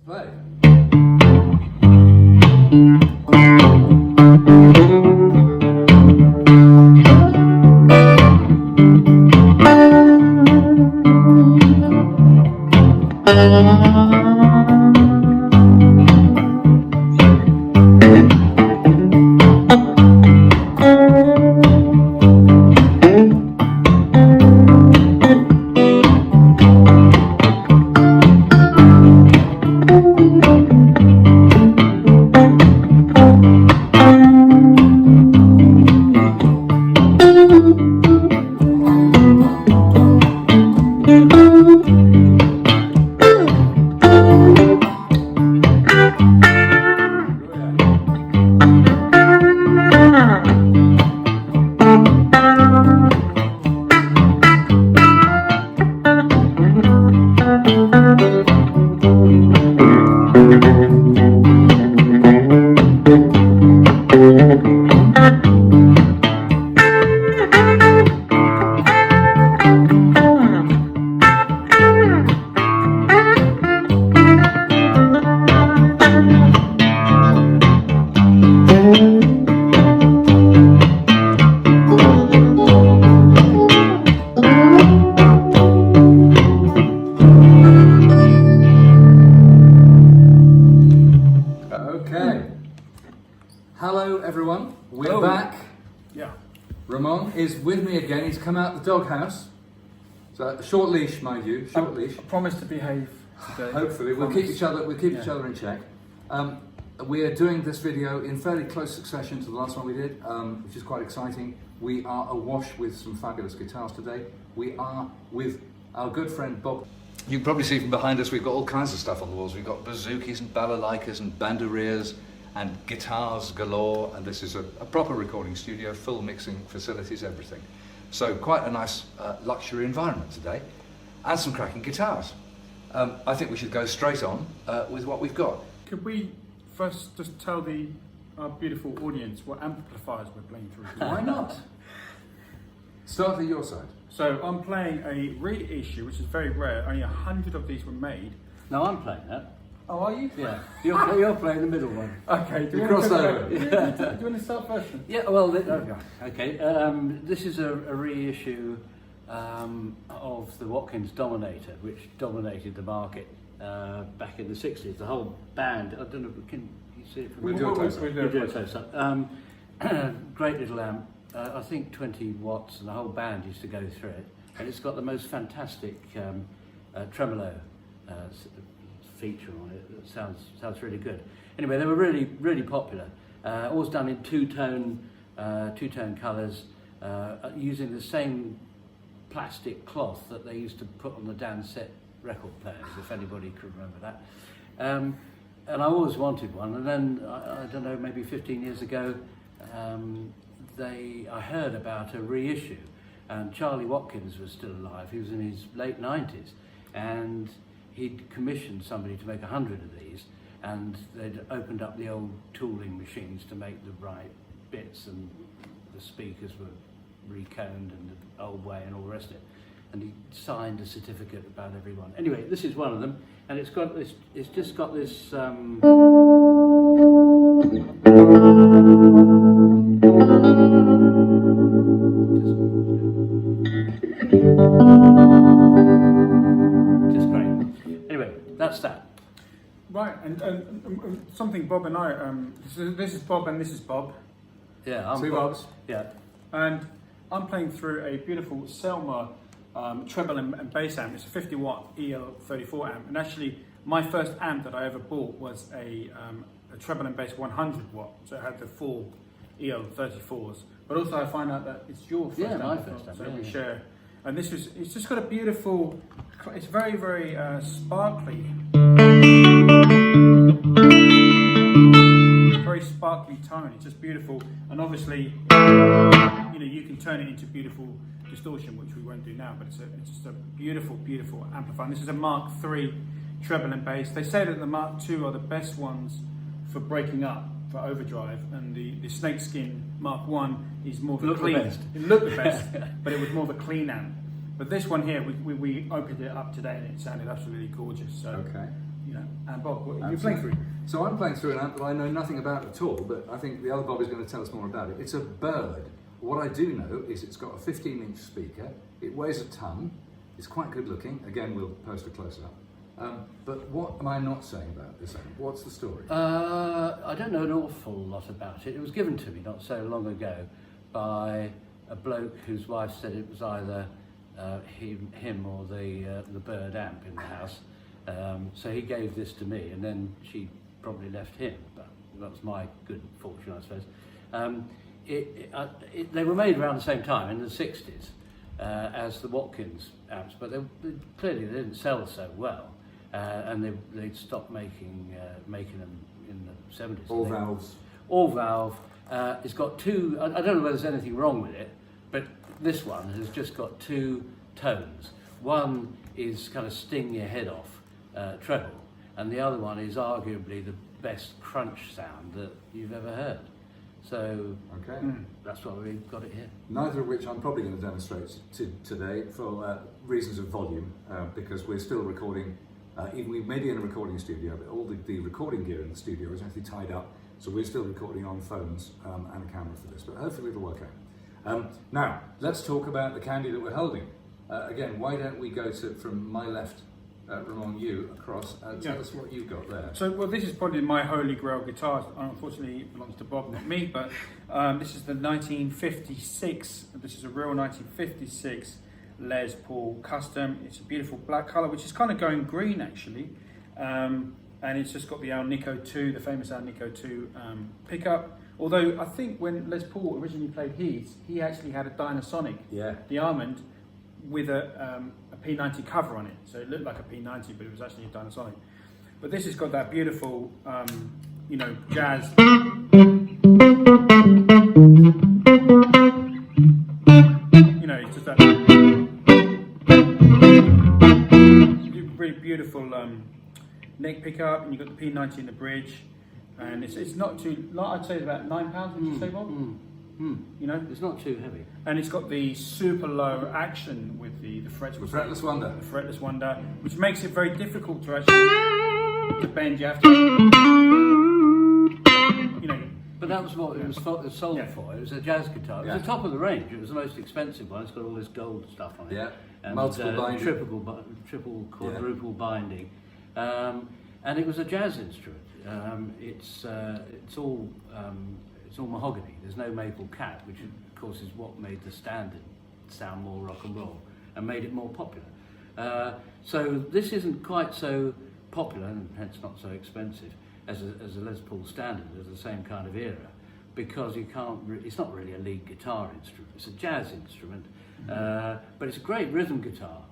Play. Is with me again. He's come out the doghouse. So a short leash, mind you, short leash. I promise to behave today. Hopefully, we'll keep each other. We'll keep each other in check. We are doing this video in fairly close succession to the last one we did, which is quite exciting. We are awash with some fabulous guitars today. We are with our good friend Bob. You can probably see from behind us we've got all kinds of stuff on the walls. We've got bazookas and balalaikas and bandoliers and guitars galore, and this is a proper recording studio, full mixing facilities, everything. So quite a nice luxury environment today, and some cracking guitars. I think we should go straight on with what we've got. Could we first just tell our beautiful audience what amplifiers we're playing through? Why not? Start at your side. So I'm playing a reissue, which is very rare. Only 100 of these were made. No, I'm playing that. Oh, are you? Yeah. You're playing the middle one. Okay. You crossed over. Do you want to start first? Yeah. Well. Okay. This is a reissue of the Watkins Dominator, which dominated the market back in the '60s. The whole band. I don't know. Can you see it from? We'll do a close-up. We'll do a close-up. Great little amp. I think 20 watts, and the whole band used to go through it. And it's got the most fantastic tremolo feature on it. It sounds really good. Anyway, they were really popular. Always done in two-tone colours, using the same plastic cloth that they used to put on the Dan set record players, if anybody could remember that. And I always wanted one. And then I don't know, maybe 15 years ago, I heard about a reissue. And Charlie Watkins was still alive. He was in his late 90s, and he'd commissioned somebody to make 100 of these, and they'd opened up the old tooling machines to make the right bits, and the speakers were reconed and the old way and all the rest of it. And he signed a certificate about every one. Anyway, this is one of them, and it's just got this. Just great. Anyway, that's that. Right, and something Bob and I, this is Bob and this is Bob. Yeah, I'm Two Bobs. Yeah. And I'm playing through a beautiful Selmer treble and bass amp. It's a 50 watt EL34 amp. And actually, my first amp that I ever bought was a treble and bass 100 watt. So it had the full EL34s. But also I find out that it's your first amp. My first amp. So we share. And it's just got a beautiful, it's very, very sparkly. Very sparkly tone. It's just beautiful. And obviously, you can turn it into beautiful distortion, which we won't do now, but it's just a beautiful, beautiful amplifier. And this is a Mark III treble and bass. They say that the Mark II are the best ones for breaking up, for overdrive, and the snakeskin Mark I is more of a clean. It looked the best, but it was more of a clean amp. But this one here, we opened it up today and it sounded absolutely gorgeous. So okay. you know, and Bob, what you're playing through. So I'm playing through an amp that I know nothing about at all, but I think the other Bob is going to tell us more about it. It's a Bird. What I do know is it's got a 15-inch speaker, it weighs a ton, it's quite good looking, again we'll post a close-up. But what am I not saying about this amp? What's the story? I don't know an awful lot about it. It was given to me not so long ago by a bloke whose wife said it was either him or the Bird amp in the house. So he gave this to me, and then she probably left him, but that was my good fortune, I suppose. They were made around the same time, in the 60s, as the Watkins amps, but clearly they didn't sell so well, and they stopped making them in the 70s. All valves. All valve. It's got two, I don't know whether there's anything wrong with it, but this one has just got two tones. One is kind of sting your head off treble, and the other one is arguably the best crunch sound that you've ever heard. So that's why we've got it here. Neither of which I'm probably going to demonstrate today for reasons of volume, because we're still recording, even we may be in a recording studio, but all the recording gear in the studio is actually tied up, so we're still recording on phones and a camera for this, but hopefully it'll work out. Now, let's talk about the candy that we're holding. Again, why don't we go from my left along you across. Tell us what you've got there. So, well, this is probably my holy grail guitar. Unfortunately, it belongs to Bob, not me, but this is the 1956, this is a real 1956 Les Paul Custom. It's a beautiful black colour, which is kind of going green, actually. And it's just got the Alnico 2, the famous Alnico 2 pickup. Although, I think when Les Paul originally played his, he actually had a Dynasonic, the Almond, with a P90 cover on it, so it looked like a P90, but it was actually a Dynasonic. But this has got that beautiful, you know, jazz. You know, it's just that really beautiful neck pickup, and you've got the P90 in the bridge, and it's not too. I'd say it's about £9. Would you say, Bob? You know, it's not too heavy, and it's got the super low action with the frets. The fretless wonder. The fretless wonder, which makes it very difficult to actually to bend. You have to, you know. But that was what it was sold for. It was a jazz guitar. It was the top of the range. It was the most expensive one. It's got all this gold stuff on it. Yeah. And multiple binding. Triple, quadruple binding. And it was a jazz instrument. It's all mahogany. There's no maple cap, which of course is what made the standard sound more rock and roll and made it more popular. So this isn't quite so popular, and hence not so expensive as a Les Paul standard of the same kind of era, because you can't. It's not really a lead guitar instrument. It's a jazz instrument, but it's a great rhythm guitar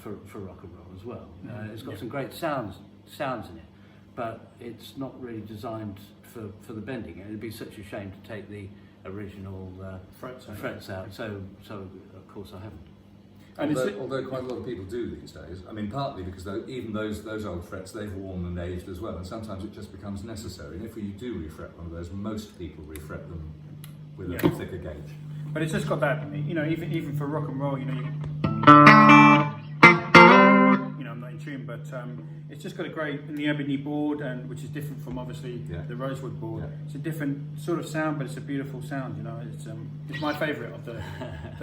for rock and roll as well. It's got some great sounds in it, but it's not really designed for the bending. It'd be such a shame to take the original frets out. So of course I haven't. And although quite a lot of people do these days. I mean, partly because even those old frets, they've worn and aged as well, and sometimes it just becomes necessary. And if you do refret one of those, most people refret them with a thicker gauge. But it's just got that, you know, even for rock and roll, you know, I'm not in tune, but it's just got a great, and the ebony board, and which is different from obviously the rosewood board. It's a different sort of sound, but it's a beautiful sound. You know, it's my favourite of the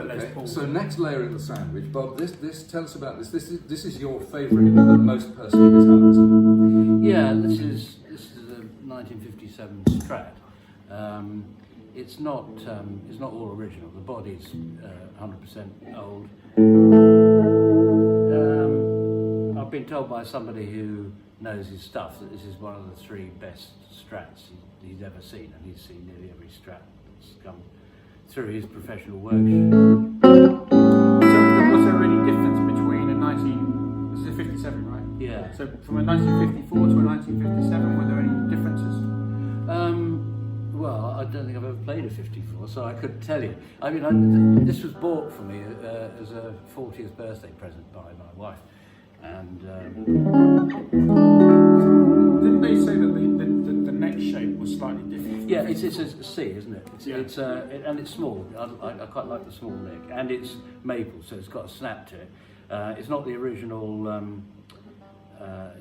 Les Paul. So next layer in the sandwich, Bob. This tell us about this. This is your favourite, the most personal guitar, isn't it? Yeah, this is a 1957 Strat. It's not all original. The body's 100% old. I've been told by somebody who knows his stuff that this is one of the 3 best Strats he's ever seen, and he's seen nearly every Strat that's come through his professional work. So was there any difference between this is a 57, right? Yeah. So from a 1954 to a 1957, were there any differences? Well, I don't think I've ever played a 54, so I couldn't tell you. I mean, this was bought for me as a 40th birthday present by my wife. And didn't they say that the neck shape was slightly different? Yeah, it's a C, isn't it? And it's small. I quite like the small neck, and it's maple, so it's got a snap to it. It's not the original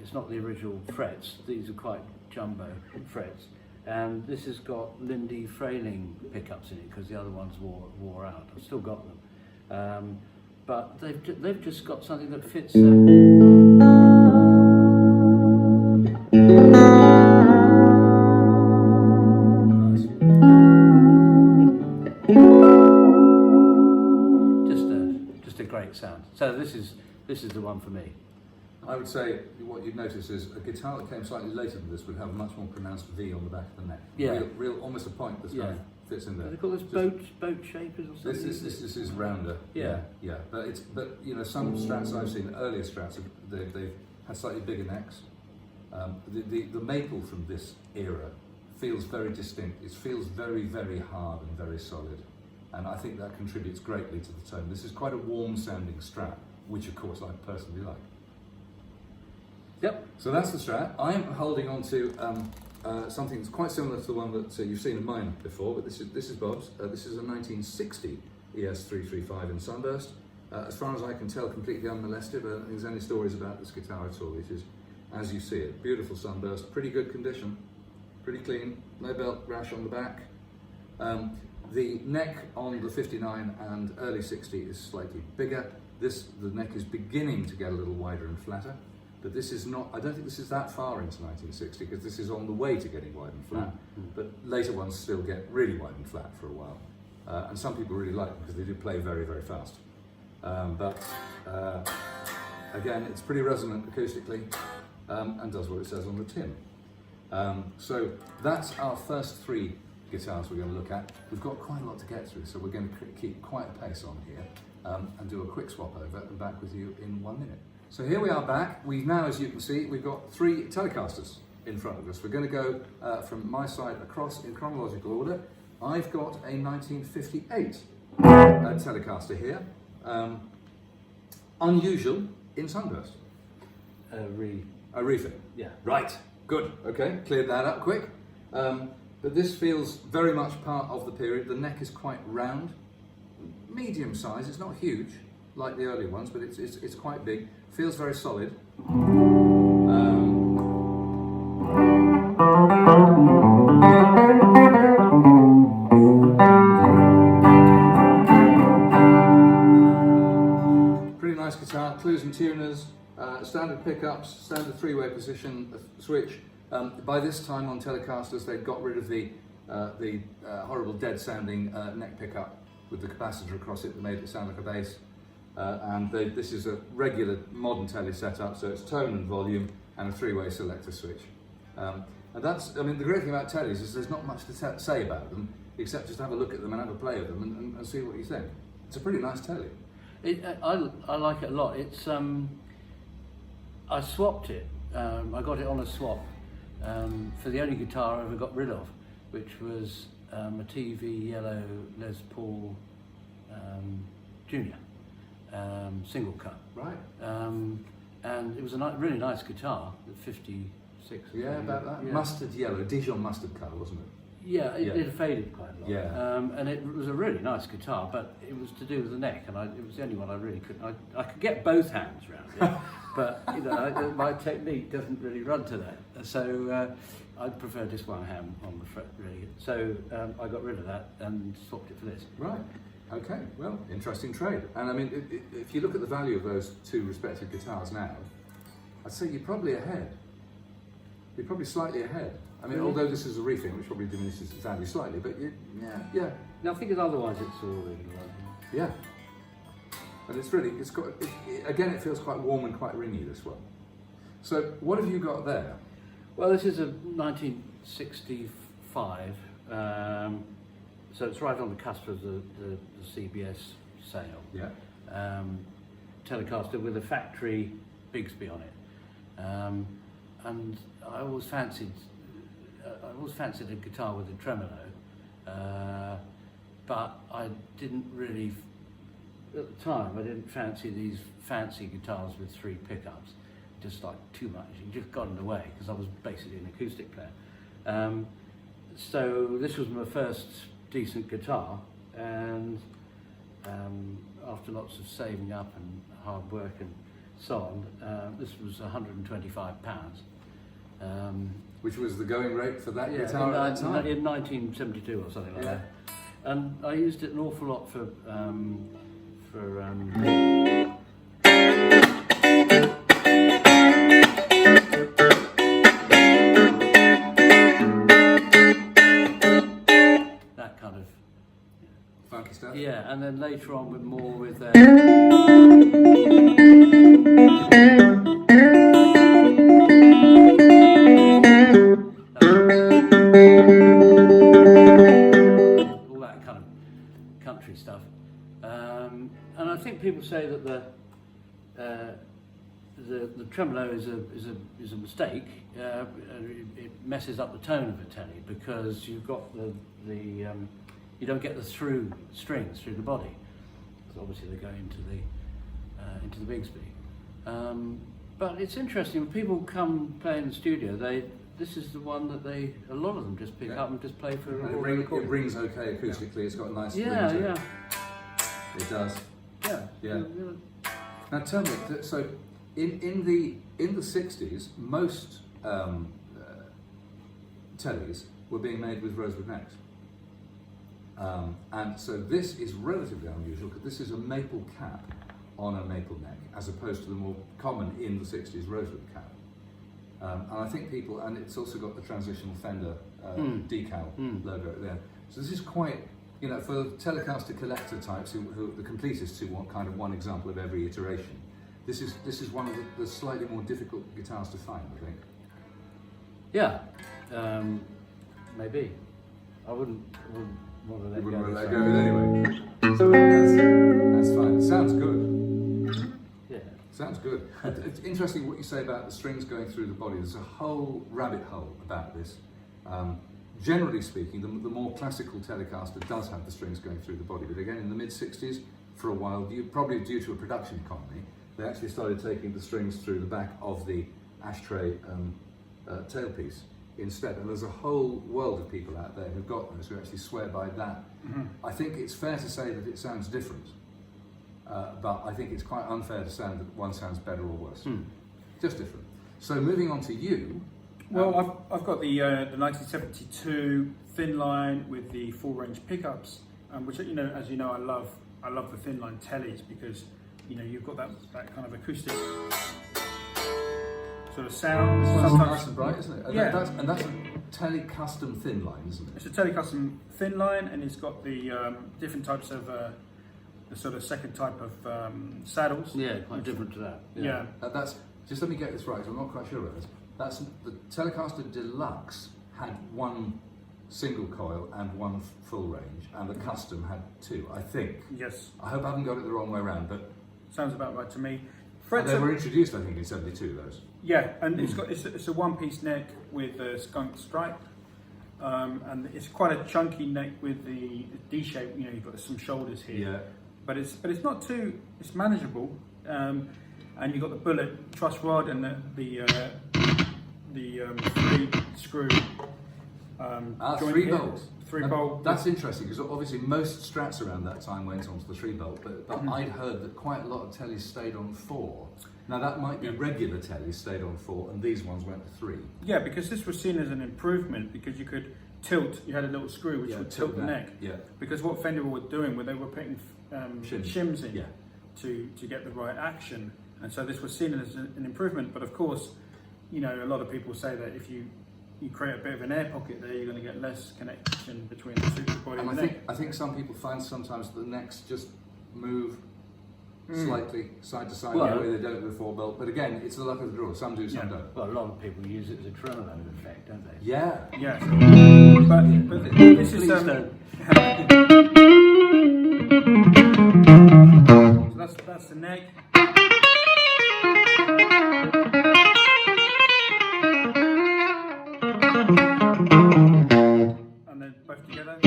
it's not the original frets. These are quite jumbo frets, and this has got Lindy Frayling pickups in it because the other ones wore out. I've still got them, but they've just got something that fits. Just a great sound. So this is the one for me. I would say what you'd notice is a guitar that came slightly later than this would have a much more pronounced V on the back of the neck. Yeah. Real almost a point that kind of fits in there. They call this boat shapers or something? This is rounder. Yeah. Yeah. But you know, some Strats I've seen, earlier Strats, they've had slightly bigger necks. The maple from this era feels very distinct. It feels very, very hard and very solid. And I think that contributes greatly to the tone. This is quite a warm sounding Strat, which of course I personally like. Yep, so that's the Strat. I'm holding on to something that's quite similar to the one that you've seen in mine before, but this is Bob's. This is a 1960 ES335 in Sunburst. As far as I can tell, completely unmolested. I don't think there's any stories about this guitar at all. It is as you see it. Beautiful Sunburst, pretty good condition, pretty clean, no belt rash on the back. The neck on the 59 and early 60 is slightly bigger. The neck is beginning to get a little wider and flatter. But this is not, I don't think this is that far into 1960 because this is on the way to getting wide and flat. But later ones still get really wide and flat for a while. And some people really like them because they do play very, very fast. Again, it's pretty resonant acoustically and does what it says on the tin. So that's our first three guitars we're going to look at. We've got quite a lot to get through, so we're going to keep quite a pace on here and do a quick swap over and back with you in 1 minute. So here we are back. We've now, as you can see, we've got three Telecasters in front of us. We're going to go from my side across in chronological order. I've got a 1958 Telecaster here. Unusual in Sunburst. A refit. Yeah. Right. Good. Okay. Cleared that up quick. But this feels very much part of the period. The neck is quite round, medium size. It's not huge like the early ones, but it's quite big. Feels very solid. Pretty nice guitar. Clues and tuners, standard pickups, standard three-way position switch. By this time on Telecasters, they'd got rid of the horrible dead-sounding neck pickup with the capacitor across it that made it sound like a bass. This is a regular modern tele setup, so it's tone and volume and a three-way selector switch. And that's, I mean, the great thing about teles is there's not much to say about them, except just have a look at them and have a play of them and see what you think. It's a pretty nice tele. I like it a lot. It's I swapped it. I got it on a swap for the only guitar I ever got rid of, which was a TV yellow Les Paul Junior. Single cut. Right. And it was a really nice guitar, the 56. Yeah, about that. Yeah. Mustard yellow, Dijon mustard colour, wasn't it? Yeah, it faded quite a lot. Yeah. And it was a really nice guitar, but it was to do with the neck, and it was the only one I really couldn't. I could get both hands around it, but you know, my technique doesn't really run to that. So I prefer just one hand on the fret, really. So I got rid of that and swapped it for this. Right. Okay. Well, interesting trade. And I mean, if you look at the value of those two respective guitars now, I'd say you're probably ahead. You're probably slightly ahead. I mean, although this is a refit, which probably diminishes its value slightly, but yeah. Now, I think otherwise it's all really right. Yeah. And it's really, again, it feels quite warm and quite ringy, this one. So, what have you got there? Well, this is a 1965, so it's right on the cusp of the CBS sale. Yeah. Telecaster with a factory Bigsby on it. And I always fancied a guitar with a tremolo, but I didn't really, at the time, I didn't fancy these fancy guitars with three pickups. Just like too much, it just got in the way because I was basically an acoustic player. So this was my first decent guitar, and after lots of saving up and hard work and song. This was £125. Which was the going rate for that Yeah, guitar at that time? in 1972 or something like that. And I used it an awful lot for that kind of Funky stuff? yeah, and then later on with more with all that kind of country stuff, and I think people say that the tremolo is a mistake. It messes up the tone of a telly because you've got you don't get the through strings through the body. So obviously they go into the Bigsby. But it's interesting when people come play in the studio. This is the one that a lot of them just pick up and just play for. And it rings okay acoustically. It's got a nice ring to it. It does. Yeah. Now tell me, so in the 60s, most tellies were being made with rosewood necks. And so this is relatively unusual because this is a maple cap on a maple neck, as opposed to the more common in the 60s rosewood cap. And I think people, and it's also got the transitional Fender decal logo there. So this is quite, for the Telecaster collector types, who the completists who want kind of one example of every iteration. This is one of the slightly more difficult guitars to find, I think. Yeah, maybe. I wouldn't want to let You wouldn't go. want to let go of it anyway. So that's fine. It sounds good. Yeah. Sounds good. It's interesting what you say about the strings going through the body. There's a whole rabbit hole about this. Generally speaking, the more classical Telecaster does have the strings going through the body, but again in the mid-60s, for a while, probably due to a production economy, they actually started taking the strings through the back of the ashtray tailpiece instead. And there's a whole world of people out there who've got those who actually swear by that. Mm-hmm. I think it's fair to say that it sounds different, but I think it's quite unfair to say that one sounds better or worse. Just different. So moving on to you. Well, I've got the 1972 thin line with the full range pickups, which as you know, I love the thin line tellies because you've got that kind of acoustic sort of sound. It's nice and bright, isn't it? Yeah. And that's a Telecustom thin line, isn't it? It's a Telecustom thin line, and it's got the different types of the sort of second type of saddles. Yeah, quite different to that. Yeah. That's just, let me get this right, 'cause I'm not quite sure about this. That's the Telecaster Deluxe had one single coil and one full range, and the Custom had two, I think. Yes. I hope I haven't got it the wrong way around, but Sounds about right to me. and they were introduced, I think, in '72. Those. Yeah, and it's a one-piece neck with a skunk stripe, and it's quite a chunky neck with the D shape. You've got some shoulders here. Yeah. But it's not too. It's manageable, and you've got the bullet truss rod and the 3-screw. joint 3 here. bolts. 3-bolt. That's interesting because obviously most Strats around that time went onto the 3-bolt, but I'd heard that quite a lot of tellies stayed on 4. Now that might be regular tellies stayed on 4, and these ones went to 3. Yeah, because this was seen as an improvement because you could tilt. You had a little screw which would tilt the neck. Yeah. Because what Fender were doing, they were putting shims in Yeah. to get the right action, and so this was seen as an improvement. But of course, a lot of people say that if you create a bit of an air pocket there, you're going to get less connection between the super body and the neck. I think some people find sometimes the necks just move slightly side to side, the way they don't with the 4-bolt. But again, it's the luck of the draw. Some do, some don't. Well, a lot of people use it as a tremolo effect, don't they? Yeah. Yeah. But this is so that's the neck. And then both together.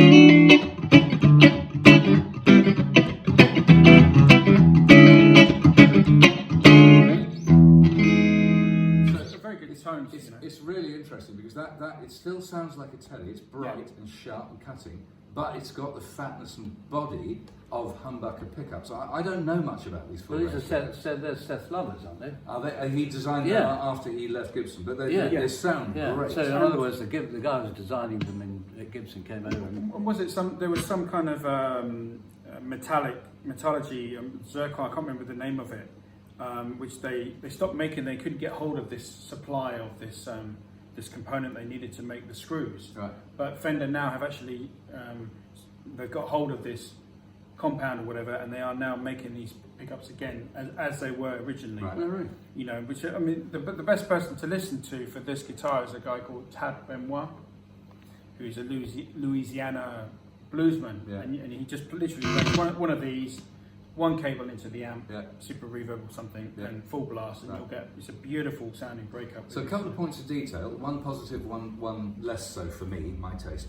So it's a very good tone. It's really interesting because that it still sounds like a telly. It's bright and sharp and cutting, but it's got the fatness and body of humbucker pickups. I don't know much about these. Well, these are Seth Lovers, aren't they? He designed them after he left Gibson, but they sound great. So in other words, the guy who was designing them at Gibson came over and... Was it there was some kind of metallurgy, zircon, I can't remember the name of it, which they stopped making. They couldn't get hold of this supply of this component they needed to make the screws. Right. But Fender now have actually, they've got hold of this compound or whatever, and they are now making these pickups again as they were originally. Right. Oh, really? You know, which, I mean, the best person to listen to for this guitar is a guy called Tab Benoit, who's a Louisiana bluesman, and he just literally plays one of these, one cable into the amp, super reverb or something, and full blast, and you'll get, it's a beautiful sounding breakup. So a couple of points of detail, one positive, one less so for me, my taste.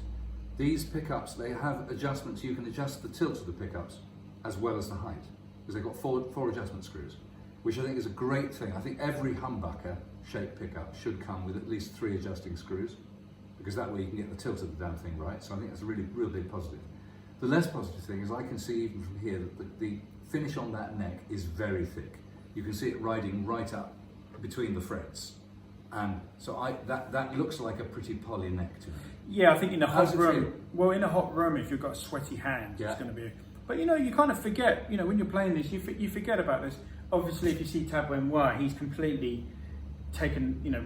These pickups, they have adjustments. You can adjust the tilt of the pickups as well as the height, because they've got four adjustment screws, which I think is a great thing. I think every humbucker shaped pickup should come with at least 3 adjusting screws, because that way you can get the tilt of the damn thing right. So I think that's a real big positive. The less positive thing is I can see even from here that the finish on that neck is very thick. You can see it riding right up between the frets. And so that looks like a pretty poly neck to me. Yeah, I think in a hot room, in a hot room, if you've got sweaty hands, it's going to be. But you know, you kind of forget. You know, when you're playing this, you forget about this. Obviously, if you see Tab Benoit, he's completely taken. You know,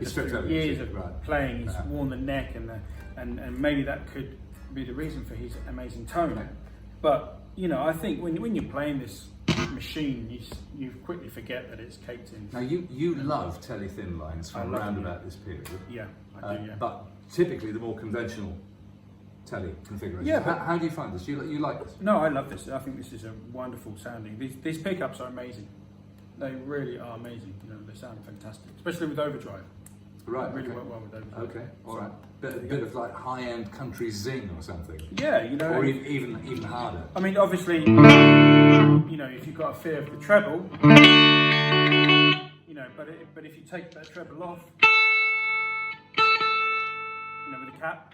years of playing. He's worn the neck and maybe that could be the reason for his amazing tone. Okay. But you know, I think when you're playing this machine, you quickly forget that it's caked in. Now you love tele thin lines from around about this period. Yeah, I do. Yeah. But typically the more conventional tele configuration. Yeah, how do you find this? You like this? No, I love this. I think this is a wonderful sounding. These pickups are amazing. They really are amazing. You know, they sound fantastic, especially with overdrive. Right. They really work well with overdrive. Okay. All right. Bit of like high-end country zing or something. Yeah, you know. Or even harder. I mean, obviously, you know, if you've got a fear of the treble, you know, but if you take that treble off, you know, with the cap.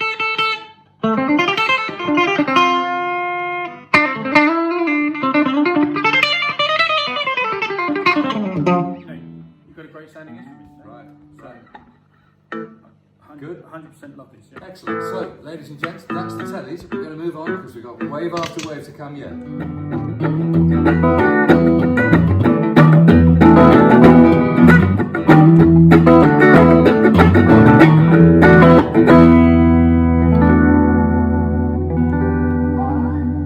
You've got a great sounding instrument. Right. Good. 100% love this. Yeah. Excellent. So, ladies and gents, that's the tellies. We're going to move on because we've got wave after wave to come yet.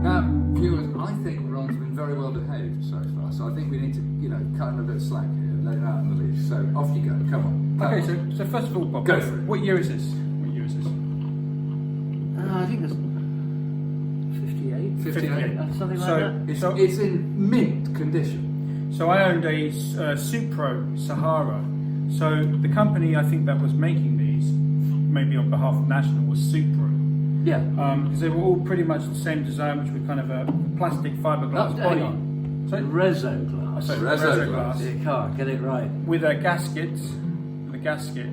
Now, viewers, I think Ron's been very well behaved so far. So I think we need to, you know, cut him a bit of slack here and let him out on the leash. So off you go. Come on. Okay, so first of all, Bob, go for it. What year is this? I think it's 58. Something like that. It's in mint condition. So I owned a Supro Sahara. So the company I think that was making these, maybe on behalf of National, was Supro. Yeah. Because they were all pretty much the same design, which was kind of a plastic fiberglass body. So Rezo glass. Rezo glass. You can't get it right. With a gasket.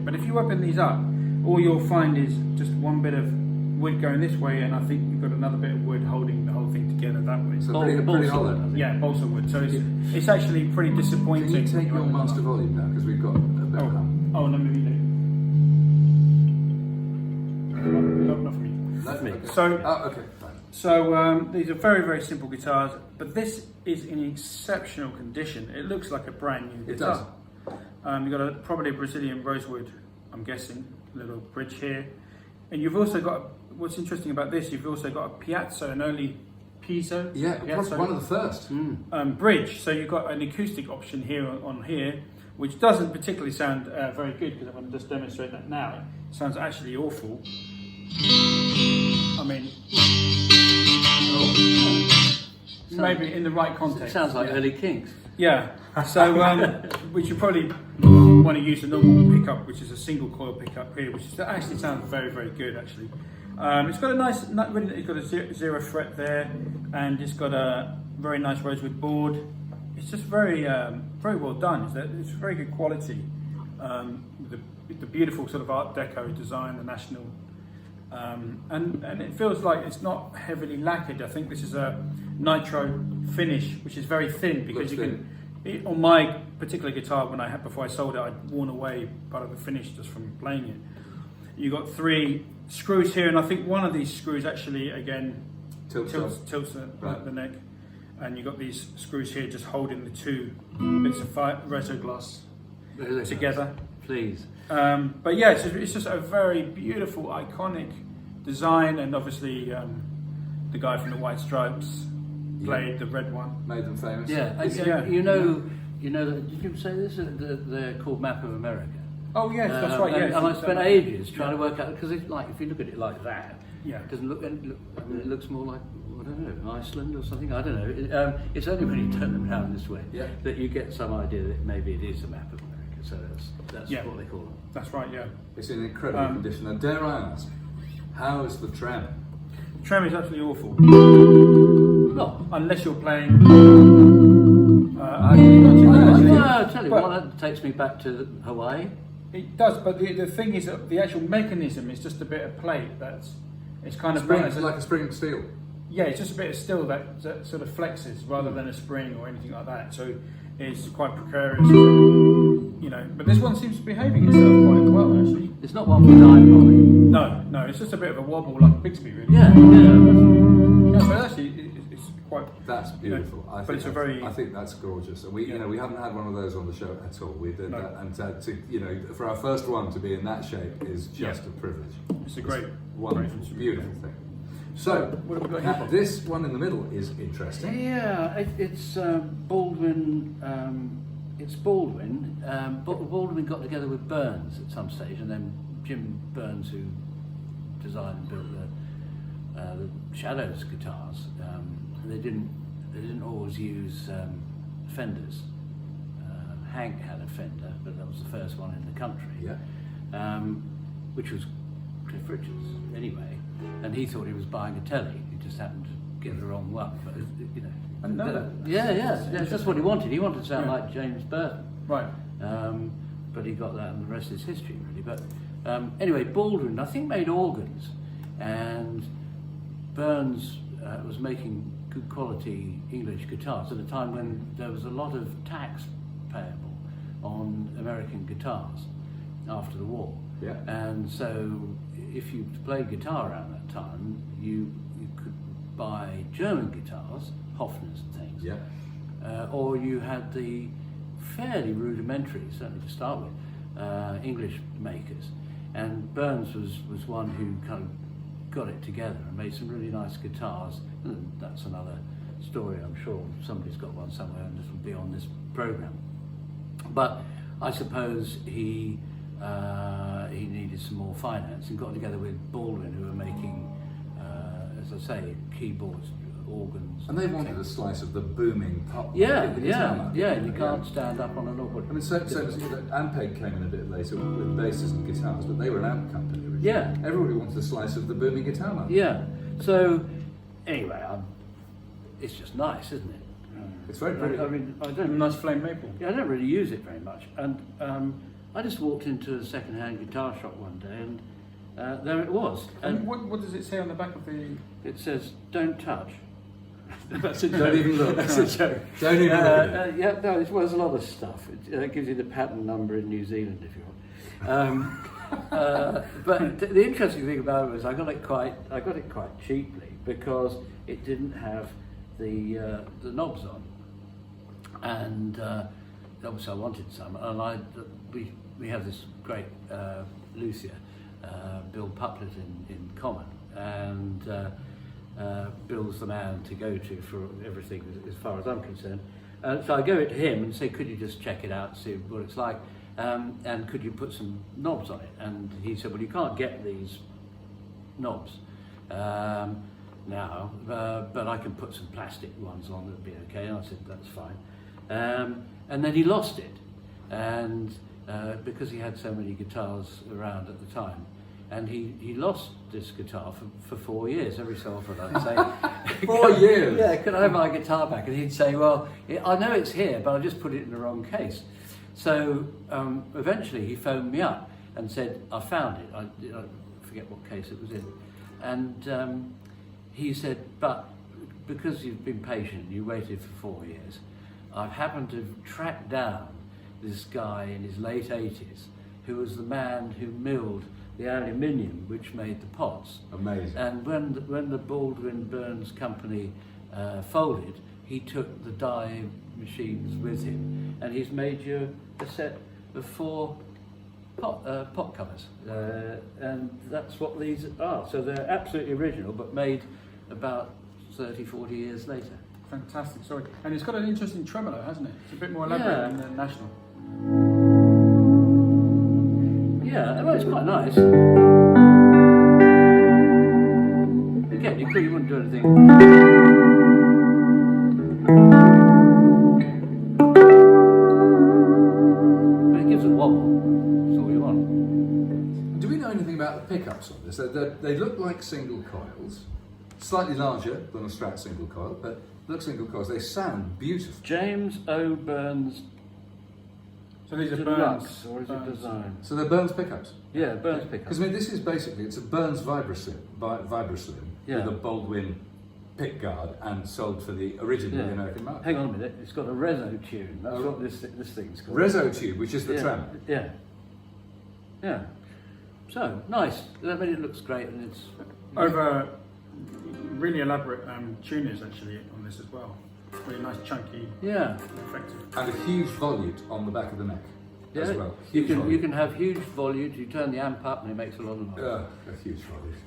But if you open these up, all you'll find is just one bit of wood going this way, and I think you've got another bit of wood holding the whole thing together that way. So pretty hollow. Yeah, balsa wood. So it's actually pretty disappointing. Can you take your master volume down, because we've got a bit of hum. Oh, let me read it. Not for me. That's me. So, okay, fine. So these are very, very simple guitars, but this is in exceptional condition. It looks like a brand new guitar. It does. You've got probably a Brazilian rosewood, I'm guessing, little bridge here. And you've also got, what's interesting about this, you've also got a Piazza, an early Piazza. Yeah, probably one of the first. Bridge. So you've got an acoustic option here on here, which doesn't particularly sound very good, because I'm going to just demonstrate that now. It sounds actually awful. I mean, maybe in the right context. It sounds like early Kings. Yeah. So, which you probably want to use a normal pickup, which is a single coil pickup here, which actually sounds very, very good. Actually, it's got a nice, it's got a zero fret there, and it's got a very nice rosewood board. It's just very, very well done. It's very good quality. The beautiful sort of Art Deco design, the National And it feels like it's not heavily lacquered. I think this is a nitro finish, which is very thin because on my particular guitar, before I sold it, I'd worn away part of the finish just from playing it. You got 3 screws here, and I think one of these screws actually again tilts the neck, and you got these screws here just holding the 2 bits of reso glass together. Please. But yeah, it's just a very beautiful, iconic design, and obviously the guy from the White Stripes played the red one. Made them famous. Yeah, you know that, did you say this? They're called Map of America. Oh yes, that's right. And, Yes, and I spent ages trying to work out, because if you look at it like that, yeah, it doesn't look. I mean, it looks more like, I don't know, Iceland or something. I don't know. It's only when you turn them around this way that you get some idea that maybe it is a map of America. So that's what they call them. That's right. Yeah, It's in incredible condition. And dare I ask, how is the trem? Trem is absolutely awful. No. Unless you're playing. Not too bad, actually. I'll tell you what, that takes me back to Hawaii. It does, but the thing is that the actual mechanism is just a bit of plate it's kind of Like a spring of steel. Yeah, it's just a bit of steel that sort of flexes rather than a spring or anything like that. So it's quite precarious, But this one seems to be behaving itself quite well, actually. It's not one for dime bombing. No, it's just a bit of a wobble like Bixby, really. Yeah. Yeah, but actually, it's quite. That's beautiful. I think that's gorgeous. And we haven't had one of those on the show at all. We did that, and for our first one to be in that shape is just a privilege. It's a great, wonderful, beautiful thing. So, what have we got here? This one in the middle is interesting. Yeah, it's Baldwin. It's Baldwin. Baldwin got together with Burns at some stage, and then Jim Burns, who designed and built the Shadows guitars. They didn't always use Fenders. Hank had a Fender, but that was the first one in the country. Which was Cliff Richard's anyway. And he thought he was buying a telly. He just happened to get the wrong one. But I know that. Yeah, that's what he wanted. He wanted to sound like James Burton. Right. But he got that, and the rest is history, really. But anyway, Baldwin, I think, made organs, and Burns was making good quality English guitars at a time when there was a lot of tax payable on American guitars after the war. Yeah. And so if you played guitar around that time, you could buy German guitars, Hofners and things. Yeah. Or you had the fairly rudimentary, certainly to start with, English makers. And Burns was one who kind of got it together and made some really nice guitars. And that's another story, I'm sure somebody's got one somewhere, and this will be on this program. But I suppose he needed some more finance and got together with Baldwin, who were making, as I say, keyboards, organs. And they wanted a slice of the booming pop. Yeah. You can't stand up on an organ. I mean, so Ampeg came in a bit later with basses and guitars, but they were an amp company originally. Yeah. Everybody wanted a slice of the booming guitar man. Yeah. So anyway, it's just nice, isn't it? It's very pretty. I mean, I don't. Nice flame maple. Yeah, I don't really use it very much, and I just walked into a second-hand guitar shop one day, and there it was. And what does it say on the back of the? It says, "Don't touch." That's a joke. Don't even look. That's a joke. Don't even look at it. Yeah, no, there's a lot of stuff. It gives you the patent number in New Zealand if you want. But the interesting thing about it was I got it quite cheaply because it didn't have the knobs on, and obviously I wanted some, and we have this great luthier, Bill Puplett in common, and Bill's the man to go to for everything as far as I'm concerned. So I go to him and say, could you just check it out, see what it's like, and could you put some knobs on it? And he said, well, you can't get these knobs now, but I can put some plastic ones on that'd be okay. And I said, that's fine. And then he lost it, and because he had so many guitars around at the time, and he lost this guitar for 4 years. Every so often I'd say, 4 years? Yeah, can I have my guitar back? And he'd say, well, I know it's here, but I just put it in the wrong case. So eventually he phoned me up and said, I found it. forget what case it was in. And he said, but because you've been patient, you waited for 4 years, I've happened to track down this guy in his late 80s who was the man who milled the aluminium which made the pots. Amazing. And when the Baldwin Burns company folded, he took the die machines with him, and he's made you a set of 4 pot covers, and that's what these are. So they're absolutely original, but made about 30, 40 years later. Fantastic, sorry. And it's got an interesting tremolo, hasn't it? It's a bit more elaborate than the National. Yeah, well, it's quite nice. Again, you wouldn't do anything. But it gives a wobble. That's all you want. Do we know anything about the pickups on this? They look like single coils, slightly larger than a Strat single coil, but look single coils. They sound beautiful. James O. Burns. So these are Deluxe, Burns. or is it design? So they're Burns pickups. Yeah, Burns pickups. Because I mean, this is basically, it's a Burns Vibraslim Yeah. with a Baldwin pick guard and sold for the original American market. Hang on a minute, it's got a reso tune. That's what this thing's called. Reso tube, which is the trem. Yeah. Yeah. So, nice. I mean, it looks great, and it's... Over really elaborate tuners actually on this as well. Really nice, chunky, effective. And a huge volute on the back of the neck as well. You can have huge volute. You turn the amp up and it makes a lot of noise. A huge volute.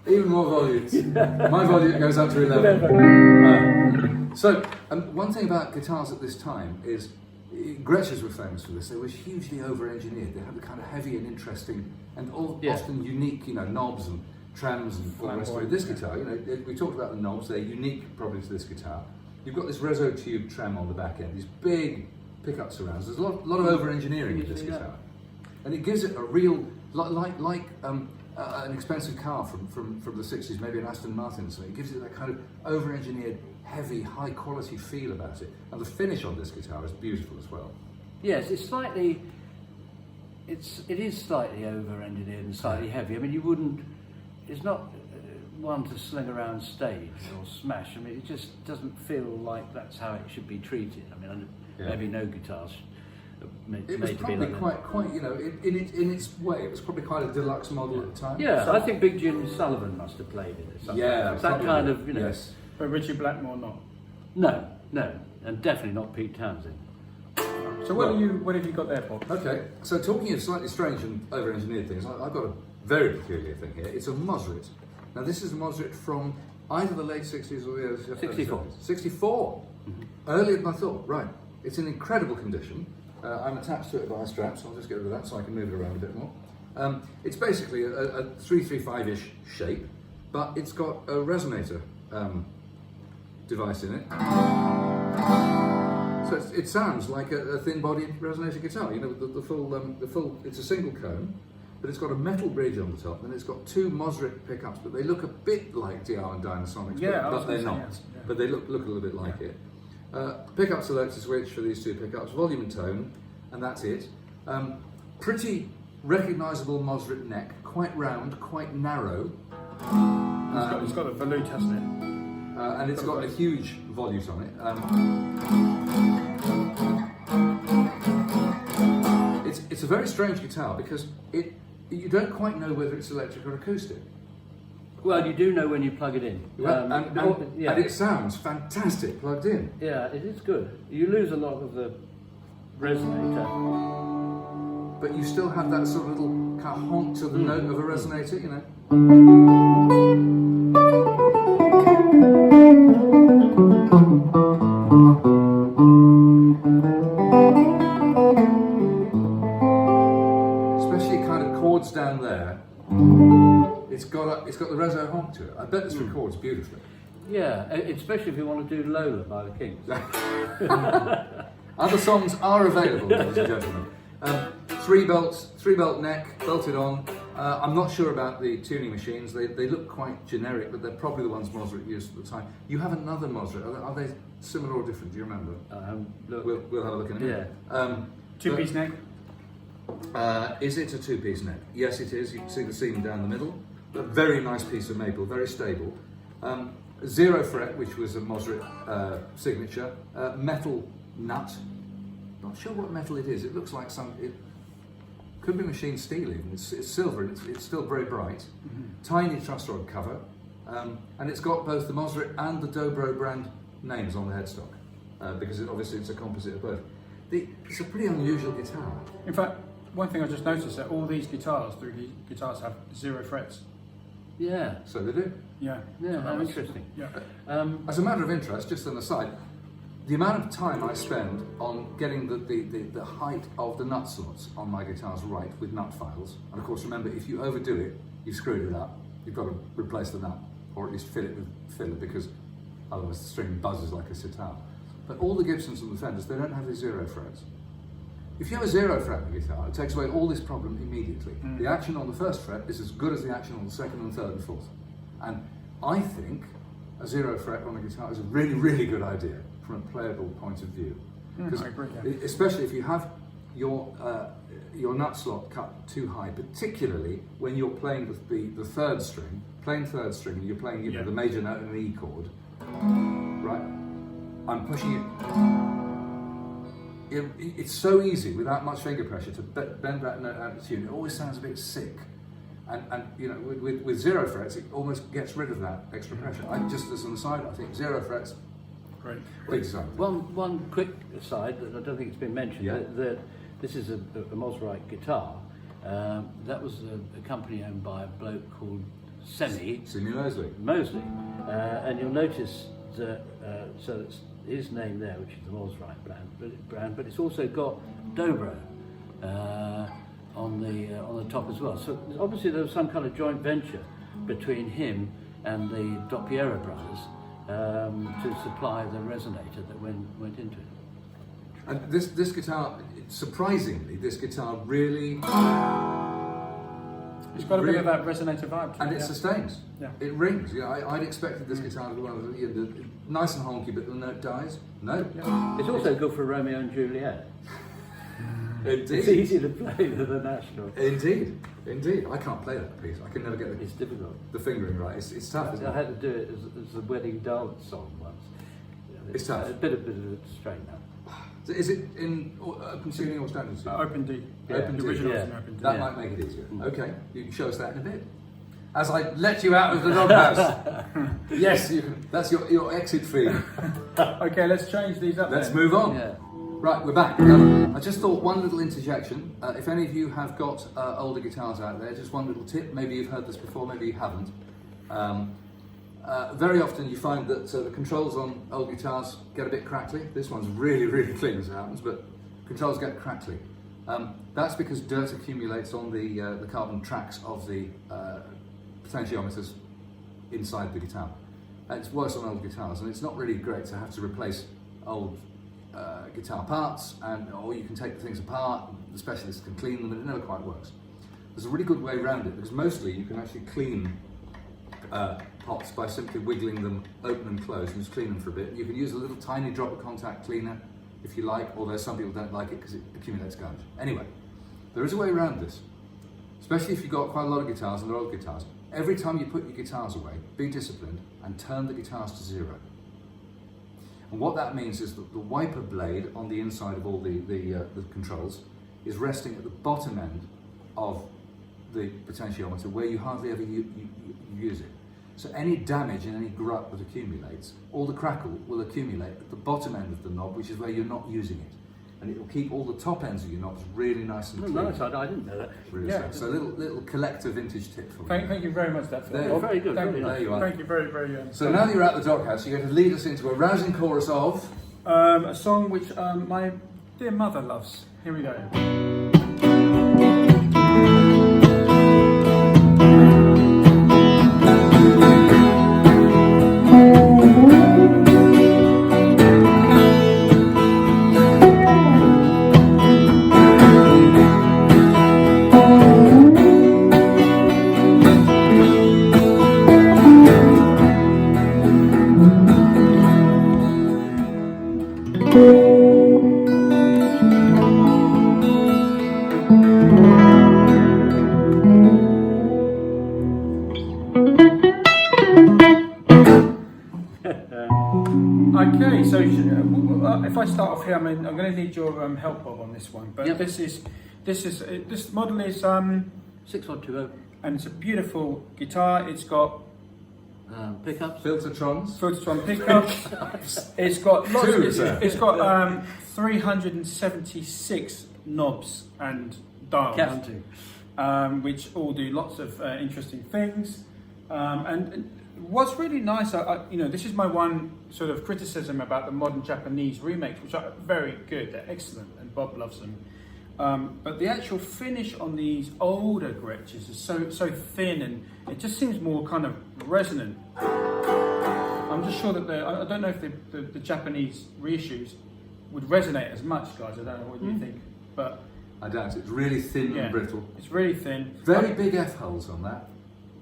Even more volutes. My volute goes up to 11. One thing about guitars at this time is Gretsches were famous for this. They were hugely over-engineered. They had the kind of heavy and interesting and often unique, knobs and trams and all the rest of it. This guitar, we talked about the knobs. They're unique probably to this guitar. You've got this reso tube trem on the back end, these big pickup surrounds. There's a lot of over-engineering in this guitar, and it gives it a real, like an expensive car from the 60s, maybe an Aston Martin or something. It gives it that kind of over-engineered, heavy, high-quality feel about it, and the finish on this guitar is beautiful as well. Yes, it is slightly over-engineered and slightly heavy. I mean, it's not one to sling around stage or smash. I mean, it just doesn't feel like that's how it should be treated. I mean, maybe no guitars made it was to be probably like quite, in its way, it was probably quite a deluxe model at the time. Yeah, I think Big Jim Sullivan must have played it. Or something. Yeah, that kind of, Yes. But Richie Blackmore not. No, and definitely not Pete Townsend. So what have you got there, Bob? Okay, so talking of slightly strange and over-engineered things, I've got a very peculiar thing here. It's a Moserite. Now this is a Moserite from either the late 60s or the early 70s. 64. 64. Earlier than I thought. Right. It's in incredible condition. I'm attached to it by a strap, so I'll just get rid of that so I can move it around a bit more. It's basically a 335-ish shape, but it's got a resonator device in it. So it sounds like a thin-bodied resonator guitar. The full. It's a single cone, but it's got a metal bridge on the top, and it's got 2 Moserite pickups, but they look a bit like DR and Dynasonics, but they're not. Yeah. But they look a little bit like it. Pickup selector switch for these 2 pickups, volume and tone, and that's it. Pretty recognisable Moserite neck, quite round, quite narrow. It's got a volute, hasn't it? And it's got a huge volute on it. It's a very strange guitar because you don't quite know whether it's electric or acoustic. Well, you do know when you plug it in. And it sounds fantastic plugged in. Yeah, it is good. You lose a lot of the resonator. But you still have that sort of little kind of honk to the note of a resonator, Especially kind of chords down there. It's got the reso honk to it. I bet this records beautifully. Yeah, especially if you want to do Lola by the Kings. Other songs are available, ladies and gentlemen. 3-belt neck, belted on. I'm not sure about the tuning machines. They look quite generic, but they're probably the ones Moserite used at the time. You have another Moserite. Are they similar or different? Do you remember? We'll have a look in a minute. Yeah. 2-piece neck. Is it a 2-piece neck? Yes, it is. You can see the seam down the middle. a very nice piece of maple, very stable. 0 fret, which was a Mosrite signature. Metal nut. Not sure what metal it is. It looks like it could be machined steel even. It's silver and it's still very bright. Tiny truss rod cover. And it's got both the Moserite and the Dobro brand names on the headstock. Because obviously it's a composite of both. It's a pretty unusual guitar. In fact, one thing I just noticed that all these guitars, have 0 frets. Yeah. So they do. Yeah. Yeah, how interesting. Yeah. As a matter of interest, just an aside, the amount of time I spend on getting the height of the nut slots on my guitars right with nut files, and of course remember, if you overdo it, you've screwed it up. You've got to replace the nut, or at least fill it with filler, because otherwise the string buzzes like a sitar. But all the Gibsons and the Fenders, they don't have these 0 frets. If you have a 0 fret on the guitar, it takes away all this problem immediately. The action on the first fret is as good as the action on the second and third and fourth. And I think a 0 fret on a guitar is a really, really good idea from a playable point of view. I agree, yeah. Especially if you have your nut slot cut too high, particularly when you're playing the third string, plain third string, and you're playing the major note and an E chord, right? I'm pushing it. It's so easy without much finger pressure to bend that note out of tune. It always sounds a bit sick. And you know, with 0 frets, it almost gets rid of that extra pressure. Just as an aside, I think 0 frets, Great. big design. One quick aside that I don't think it's been mentioned, that this is a Moserite guitar. That was a company owned by a bloke called Semi Mosley. Mosley. And you'll notice that, so it's his name there, which is the Moserite brand, but it's also got Dobro on the top as well. So obviously there was some kind of joint venture between him and the Doppiera brothers to supply the resonator that went into it. And this guitar, surprisingly, this guitar really... It's got a bit of that resonator vibe to and it, it yeah. sustains. Yeah. It rings. You know, I'd expected this guitar to be one of the nice and honky, but the note dies. No. Yeah. It's also good for Romeo and Juliet. Indeed. It's easy to play with the National. Indeed. I can't play that piece. I can never get It's difficult. the fingering right. It's tough, isn't I it? had to do it as a wedding dance song once. It's tough. A bit of a strain now. So is it in open tuning or standard tuning? Open D. Yeah. Open D. Original Yeah. is in Open D. That might make it easier. Okay, you can show us that in a bit. As I let you out of the doghouse. Yes, you can. That's your exit fee. Okay, let's change these up Let's then. move on. Yeah. Right, we're back. I just thought one little interjection. If any of you have got older guitars out there, just one little tip. Maybe you've heard this before, maybe you haven't. Very often you find that the controls on old guitars get a bit crackly. This one's really, really clean as it happens, but controls get crackly. That's because dirt accumulates on the carbon tracks of the potentiometers inside the guitar. And it's worse on old guitars, and it's not really great to have to replace old guitar parts, or you can take the things apart, the specialists can clean them, and it never quite works. There's a really good way around it, because mostly you can actually clean pots by simply wiggling them open and close and just clean them for a bit. You can use a little tiny drop of contact cleaner if you like, although some people don't like it because it accumulates garbage. Anyway, there is a way around this, especially if you've got quite a lot of guitars and they're old guitars. Every time you put your guitars away, be disciplined and turn the guitars to 0. And what that means is that the wiper blade on the inside of all the controls is resting at the bottom end of the potentiometer where you hardly ever use it. So any damage and any grut that accumulates, all the crackle will accumulate at the bottom end of the knob, which is where you're not using it. And it will keep all the top ends of your knobs really nice and clean. Nice, I didn't know that. Really Yeah. so little collector vintage tip for you. Thank you very much, that. There. Oh, very good, Thank very you. nice. There you are. Thank you very, very much. So now that you're at the doghouse, you're going to lead us into a rousing chorus of... a song which my dear mother loves. Here we go. Well, if I start off here, I'm going to need your help, Bob, on this one. But Yep. this model is 6120 and it's a beautiful guitar. It's got pickups. Filtertrons. Tron pickups. It's got lots. Two, It's, sir. it's got 376 knobs and dials, Counting. which all do lots of interesting things. And what's really nice, this is my one sort of criticism about the modern Japanese remakes, which are very good. They're excellent, and Bob loves them. But the actual finish on these older Gretsches is so thin, and it just seems more kind of resonant. I'm just sure that I don't know if the Japanese reissues would resonate as much, guys. I don't know what you think, but I doubt it. It's really thin yeah, and brittle. it's really thin. Very big F holes on that.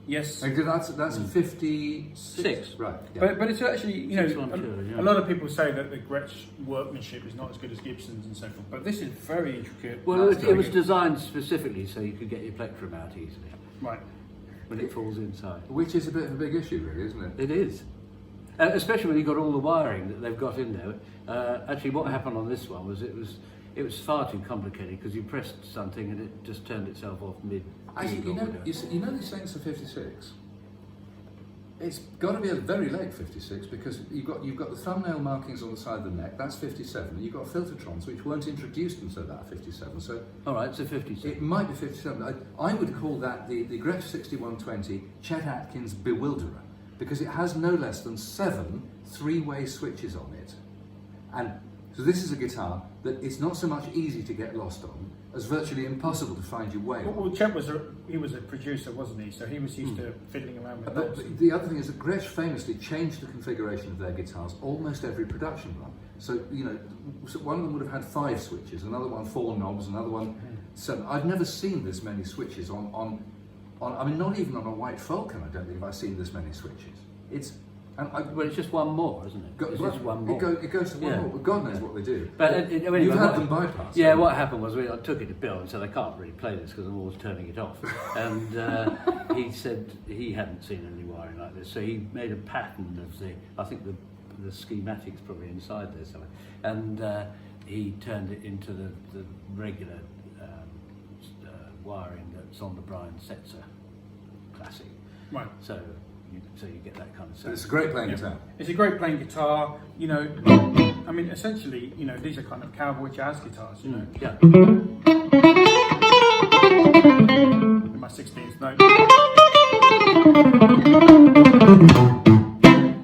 Yes. Like, that's a 56. Six. Right. Yeah. But it's actually, 612, yeah. a lot of people say that the Gretsch workmanship is not as good as Gibsons and so forth, but this is very intricate. Well, That's it was good. designed specifically so you could get your plectrum out easily Right. when it falls inside. Which is a bit of a big issue, really, isn't it? It is. Especially when you've got all the wiring that they've got in there. Actually, what happened on this one was it was far too complicated because you pressed something and it just turned itself off mid. Actually, you know these things are 56. It's got to be a very late 56 because you've got the thumbnail markings on the side of the neck. That's 57. You've got filtertrons which weren't introduced until that 57. So All right, so 56. it might be 57. I would call that the Gretsch 6120 Chet Atkins Bewilderer because it has no less than 7 three-way switches on it, and so this is a guitar that it's not so much easy to get lost on as virtually impossible to find your way on. Well, Chet was a producer, wasn't he? So he was used to fiddling around with But those. the other thing is that Gretsch famously changed the configuration of their guitars almost every production run. So, so one of them would have had 5 switches, another one 4 knobs, another one 7. I've never seen this many switches on I mean, not even on a white Falcon, I don't think I've seen this many switches. Well, it's just one more, isn't it? It's just one more. It goes to one Yeah. more, but God knows what they do. But anyway, You've had what- them bypassed. Yeah, what happened was I took it to Bill and said I can't really play this because I'm always turning it off. And he said he hadn't seen any wiring like this, so he made a pattern of I think the schematic's probably inside there somewhere, and he turned it into the regular wiring that's on the Brian Setzer Classic. Right. So you get that kind of But sound. it's a great playing guitar. It's a great playing guitar. I mean, essentially, these are kind of cowboy jazz guitars. Yeah. My 16th note.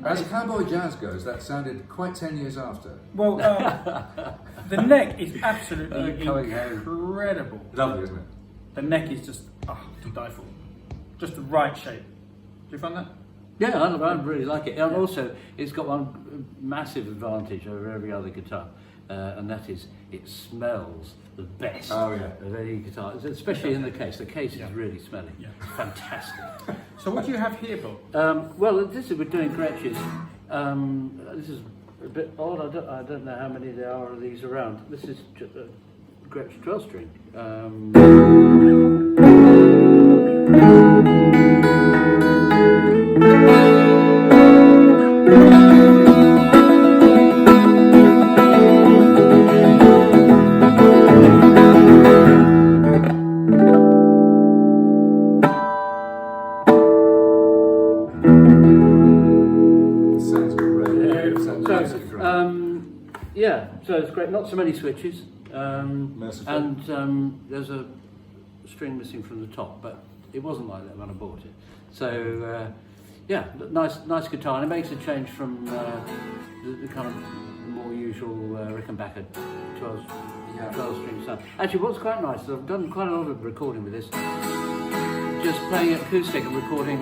As cowboy jazz goes, that sounded quite 10 years after. Well, the neck is absolutely Coming home. incredible. Lovely, isn't it? The neck is just to die for. Just the right shape. Do you find that? Yeah, I really like it. And also, it's got one massive advantage over every other guitar, and that is it smells the best of any guitar, especially in the case. The case is really smelly. Yeah. Fantastic. So what do you have here, Bob? Well, we're doing Gretsches. This is a bit odd. I don't know how many there are of these around. This is Gretsch 12-string. Sounds great. Sounds absolutely great. So it's great. Not so many switches. Merciful. And there's a string missing from the top, but it wasn't like that when I bought it. So nice guitar, and it makes a change from the kind of more usual Rickenbacker 12-string sound. Actually, what's quite nice is I've done quite a lot of recording with this, just playing acoustic and recording.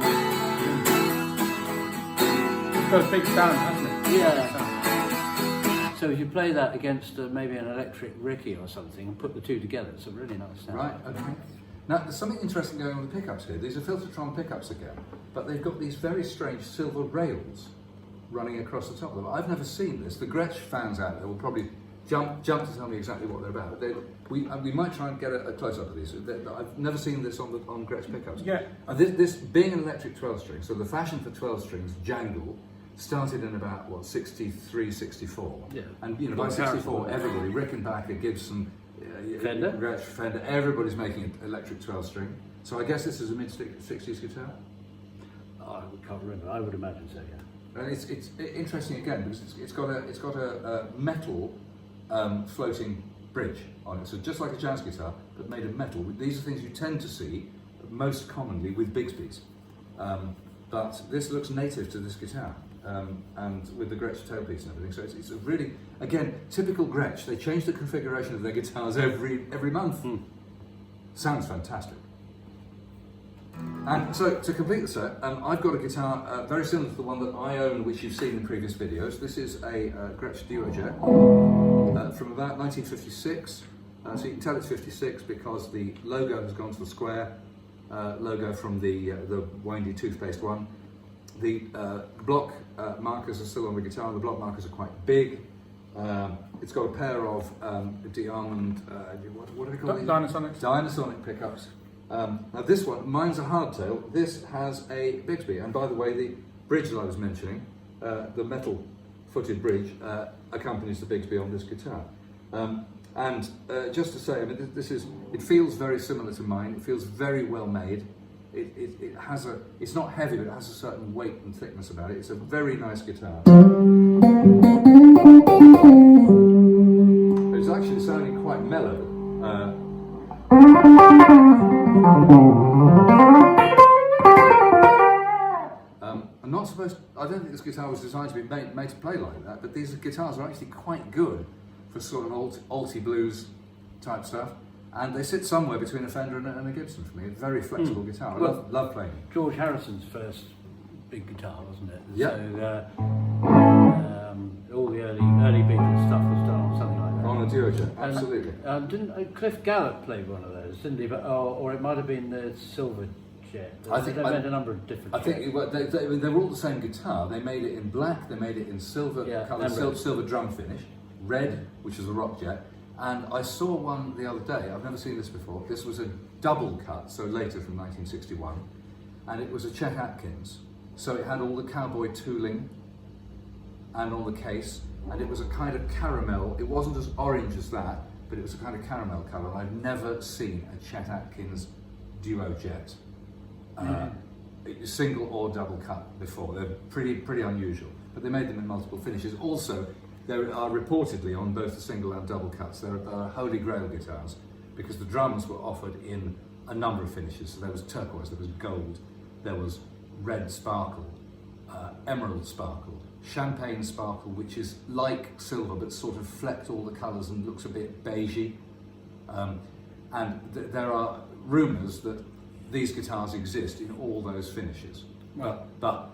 It's got a big sound, hasn't it? Yeah. So if you play that against maybe an electric Ricky or something and put the two together, it's a really nice sound. Right, okay. Now, there's something interesting going on with the pickups here. These are Filtertron pickups again, but they've got these very strange silver rails running across the top of them. I've never seen this. The Gretsch fans out there will probably jump to tell me exactly what they're about. We might try and get a close-up of these. I've never seen this on Gretsch pickups. Yeah. This being an electric 12-string, so the fashion for 12 strings, jangle, started in about, what, 63, 64. Yeah. And, you know, by 64, everybody, Rickenbacker, Gibson, Fender. Gretsch, Fender, everybody's making an electric 12-string. So I guess this is a mid-60s guitar. I can't remember. I would imagine so. Yeah. And it's interesting again because it's got a metal floating bridge on it, so just like a jazz guitar, but made of metal. These are things you tend to see most commonly with Bigsby's, but this looks native to this guitar, and with the Gretsch tailpiece and everything. So it's a really, again, typical Gretsch. They change the configuration of their guitars every month. Sounds fantastic. And so, to complete the set, I've got a guitar very similar to the one that I own, which you've seen in previous videos. This is a Gretchen Duo Jet from about 1956. So you can tell it's 56 because the logo has gone to the square logo from the windy toothpaste one. The block markers are still on the guitar. The block markers are quite big. It's got a pair of Diamond, what do we call these? Dynasonic pickups. Now this one, mine's a hardtail, this has a Bigsby, and by the way, the bridge that I was mentioning, the metal footed bridge, accompanies the Bigsby on this guitar. And just to say, I mean, it feels very similar to mine, it feels very well made. It has it's not heavy, but it has a certain weight and thickness about it. It's a very nice guitar. It's actually sounding quite mellow. I'm not supposed. I don't think this guitar was designed to be made to play like that. But these guitars are actually quite good for sort of alty blues type stuff, and they sit somewhere between a Fender and a Gibson for me. A very flexible guitar. I love playing it. George Harrison's first big guitar, wasn't it? Yeah. So all the early Beatles stuff was done on something like that. On a Duo Jet, absolutely. Didn't Cliff Gallup play one of those? Didn't he? But, or it might have been the Silver Jet. I think they made a number of different. I think they were all the same guitar. They made it in black. They made it in silver colour, silver drum finish, red, which is a Rock Jet. And I saw one the other day. I've never seen this before. This was a double cut, so later from 1961, and it was a Chet Atkins. So it had all the cowboy tooling and on the case, and it was a kind of caramel. It wasn't as orange as that, but it was a kind of caramel colour. And I've never seen a Chet Atkins Duo Jet, single or double cut before. They're pretty unusual, but they made them in multiple finishes. Also, there are reportedly on both the single and double cuts, there are holy grail guitars, because the drums were offered in a number of finishes. So there was turquoise, there was gold, there was red sparkle, emerald sparkle, champagne sparkle, which is like silver but sort of flecked all the colours and looks a bit beigey. And there are rumours that these guitars exist in all those finishes. Right. But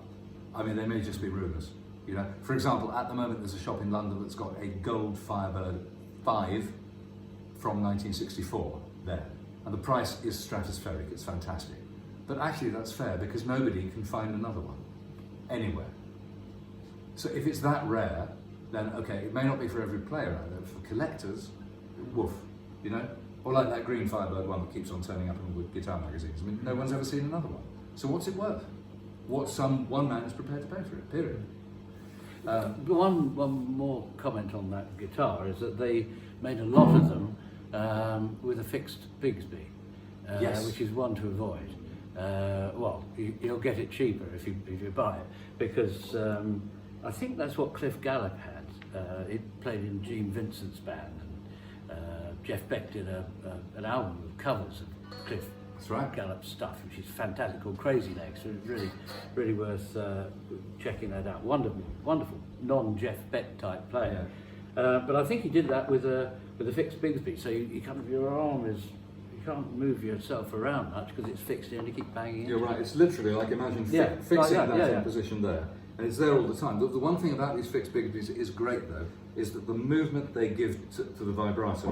I mean, they may just be rumours. You know, for example, at the moment there's a shop in London that's got a gold Firebird 5 from 1964 there, and the price is stratospheric. It's fantastic. But actually that's fair because nobody can find another one anywhere. So if it's that rare, then okay, it may not be for every player out there. For collectors, woof, you know? Or like that green Firebird one that keeps on turning up in all the guitar magazines. I mean, no one's ever seen another one. So what's it worth? What one man is prepared to pay for it, period. One more comment on that guitar is that they made a lot of them with a fixed Bigsby, Yes. which is one to avoid. Well, you'll get it cheaper if you buy it, because I think that's what Cliff Gallup had. It played in Gene Vincent's band, and Jeff Beck did an album of covers of Cliff Gallup's stuff, which is fantastic, called Crazy Legs. So it's really worth checking that out. Wonderful, non-Jeff Beck type player. But I think he did that with a fixed Bigsby. So you kind of, your arm is, you can't move yourself around much because it's fixed in and you keep banging. You're right. It's literally like imagine fixing that in position there, and it's there all the time. The one thing about these fixed Bigsbys is great though, is that the movement they give to the vibrato.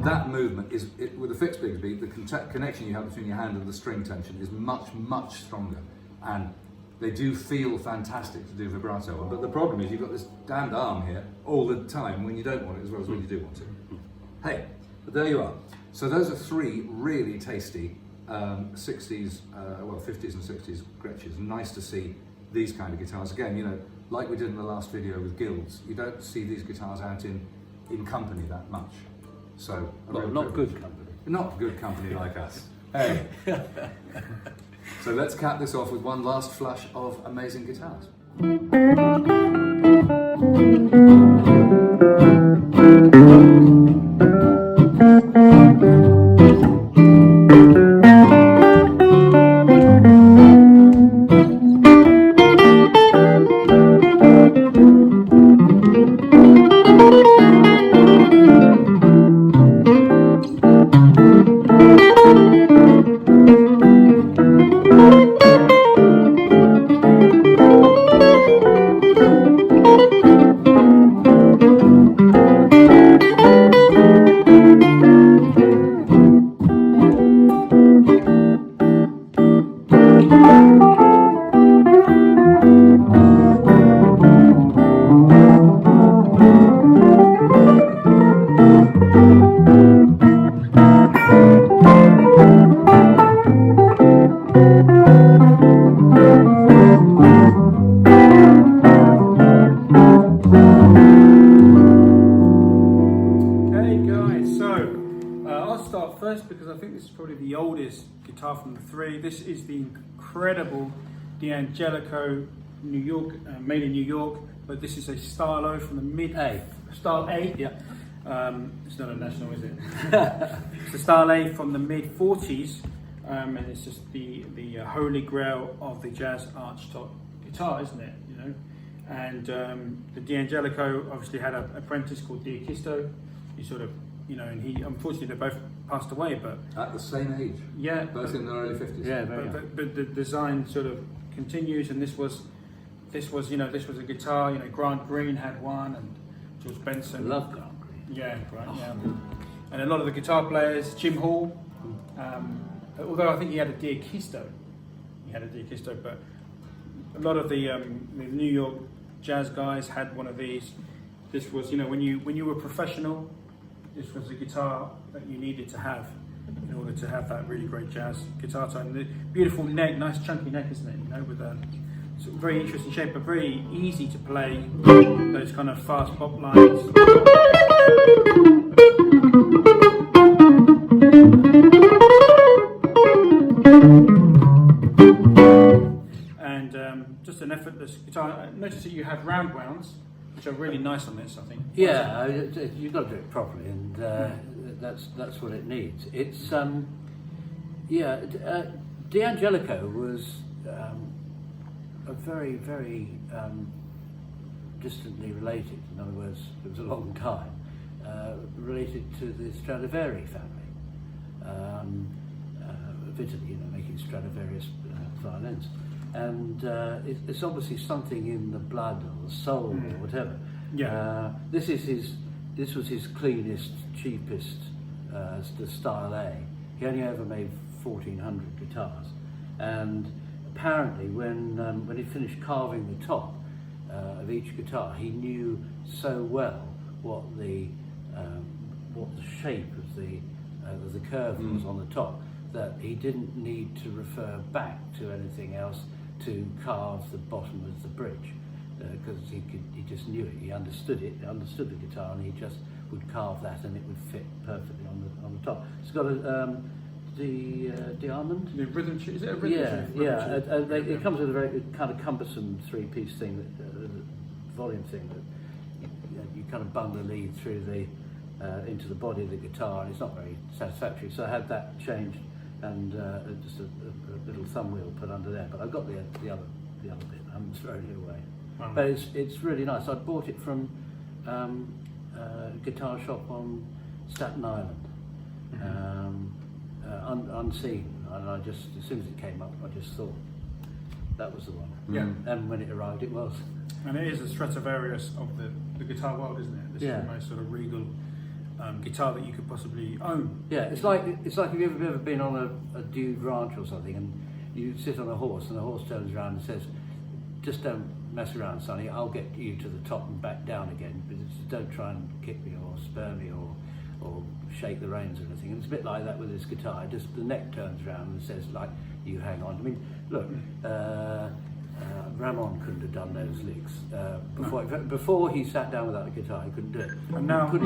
That movement is, with a fixed Bigsby, the connection you have between your hand and the string tension is much stronger, and they do feel fantastic to do vibrato on. But the problem is you've got this damned arm here all the time when you don't want it as well as when you do want it. Hey, but there you are. So those are three really tasty 60s, well 50s and 60s Gretsches. Nice to see these kind of guitars. Again, you know, like we did in the last video with Guilds, you don't see these guitars out in company that much. So, Well, not good company. Not good company like us. Hey. So let's cap this off with one last flush of amazing guitars. Guitar from the three. This is the incredible D'Angelico, New York, made in New York, but this is a Stylo from the mid Style A. Yeah. It's not a national, is it? It's a Style A from the mid 40s, and it's just the holy grail of the jazz archtop guitar, isn't it? You know, and the D'Angelico obviously had an apprentice called D'Acquisto. He sort of, you know, and he unfortunately they both passed away, but at the same age. Yeah, both in their early 50s. Yeah, but the design sort of continues, and this was you know, this was a guitar. You know, Grant Green had one, and George Benson. Love Grant Green. Yeah, right. Yeah, and a lot of the guitar players, Jim Hall. Although I think he had a D'Acquisto. But a lot of the New York jazz guys had one of these. This was, you know, when you were professional, this was a guitar that you needed to have in order to have that really great jazz guitar tone. The beautiful neck, nice chunky neck, isn't it? You know, with a sort of very interesting shape, but very easy to play those kind of fast pop lines. And just an effortless guitar. Notice that you have round wounds, which are really nice on this, I think. Yeah, you've got to do it properly, and that's what it needs. It's D'Angelico was a very, very distantly related. In other words, it was a long time related to the Stradivari family of Italy, you know, making Stradivarius violins. And it's obviously something in the blood or the soul or whatever. Yeah. This was his cleanest, cheapest, the Style A. He only ever made 1,400 guitars, and apparently when he finished carving the top of each guitar, he knew so well what the shape of the curve was on the top, that he didn't need to refer back to anything else to carve the bottom of the bridge, because he just knew it. He understood it. He understood the guitar, and he just would carve that, and it would fit perfectly on the top. It's got a diamond. The rhythm is it a rhythm? Yeah. It comes with a very kind of cumbersome three-piece thing, volume thing that you kind of bung the lead through into the body of the guitar, and it's not very satisfactory. So I had that changed, and just a little thumb wheel put under there. But I've got the other bit. I haven't thrown it away. But it's really nice. I bought it from a guitar shop on Staten Island, unseen, and I just, as soon as it came up, I just thought that was the one. Yeah. And when it arrived, it was. And it is a Stradivarius of the guitar world, isn't it? This is the most sort of regal guitar that you could possibly own. Yeah, it's like if you've ever been on a dude ranch or something, and you sit on a horse, and the horse turns around and says, "Just don't mess around, sonny. I'll get you to the top and back down again, but just don't try and kick me or spur me or or shake the reins or anything. And it's a bit like that with this guitar. Just the neck turns around and says, like, you hang on. I mean, look, Ramon couldn't have done those licks before he sat down without a guitar. He couldn't do it. And now, see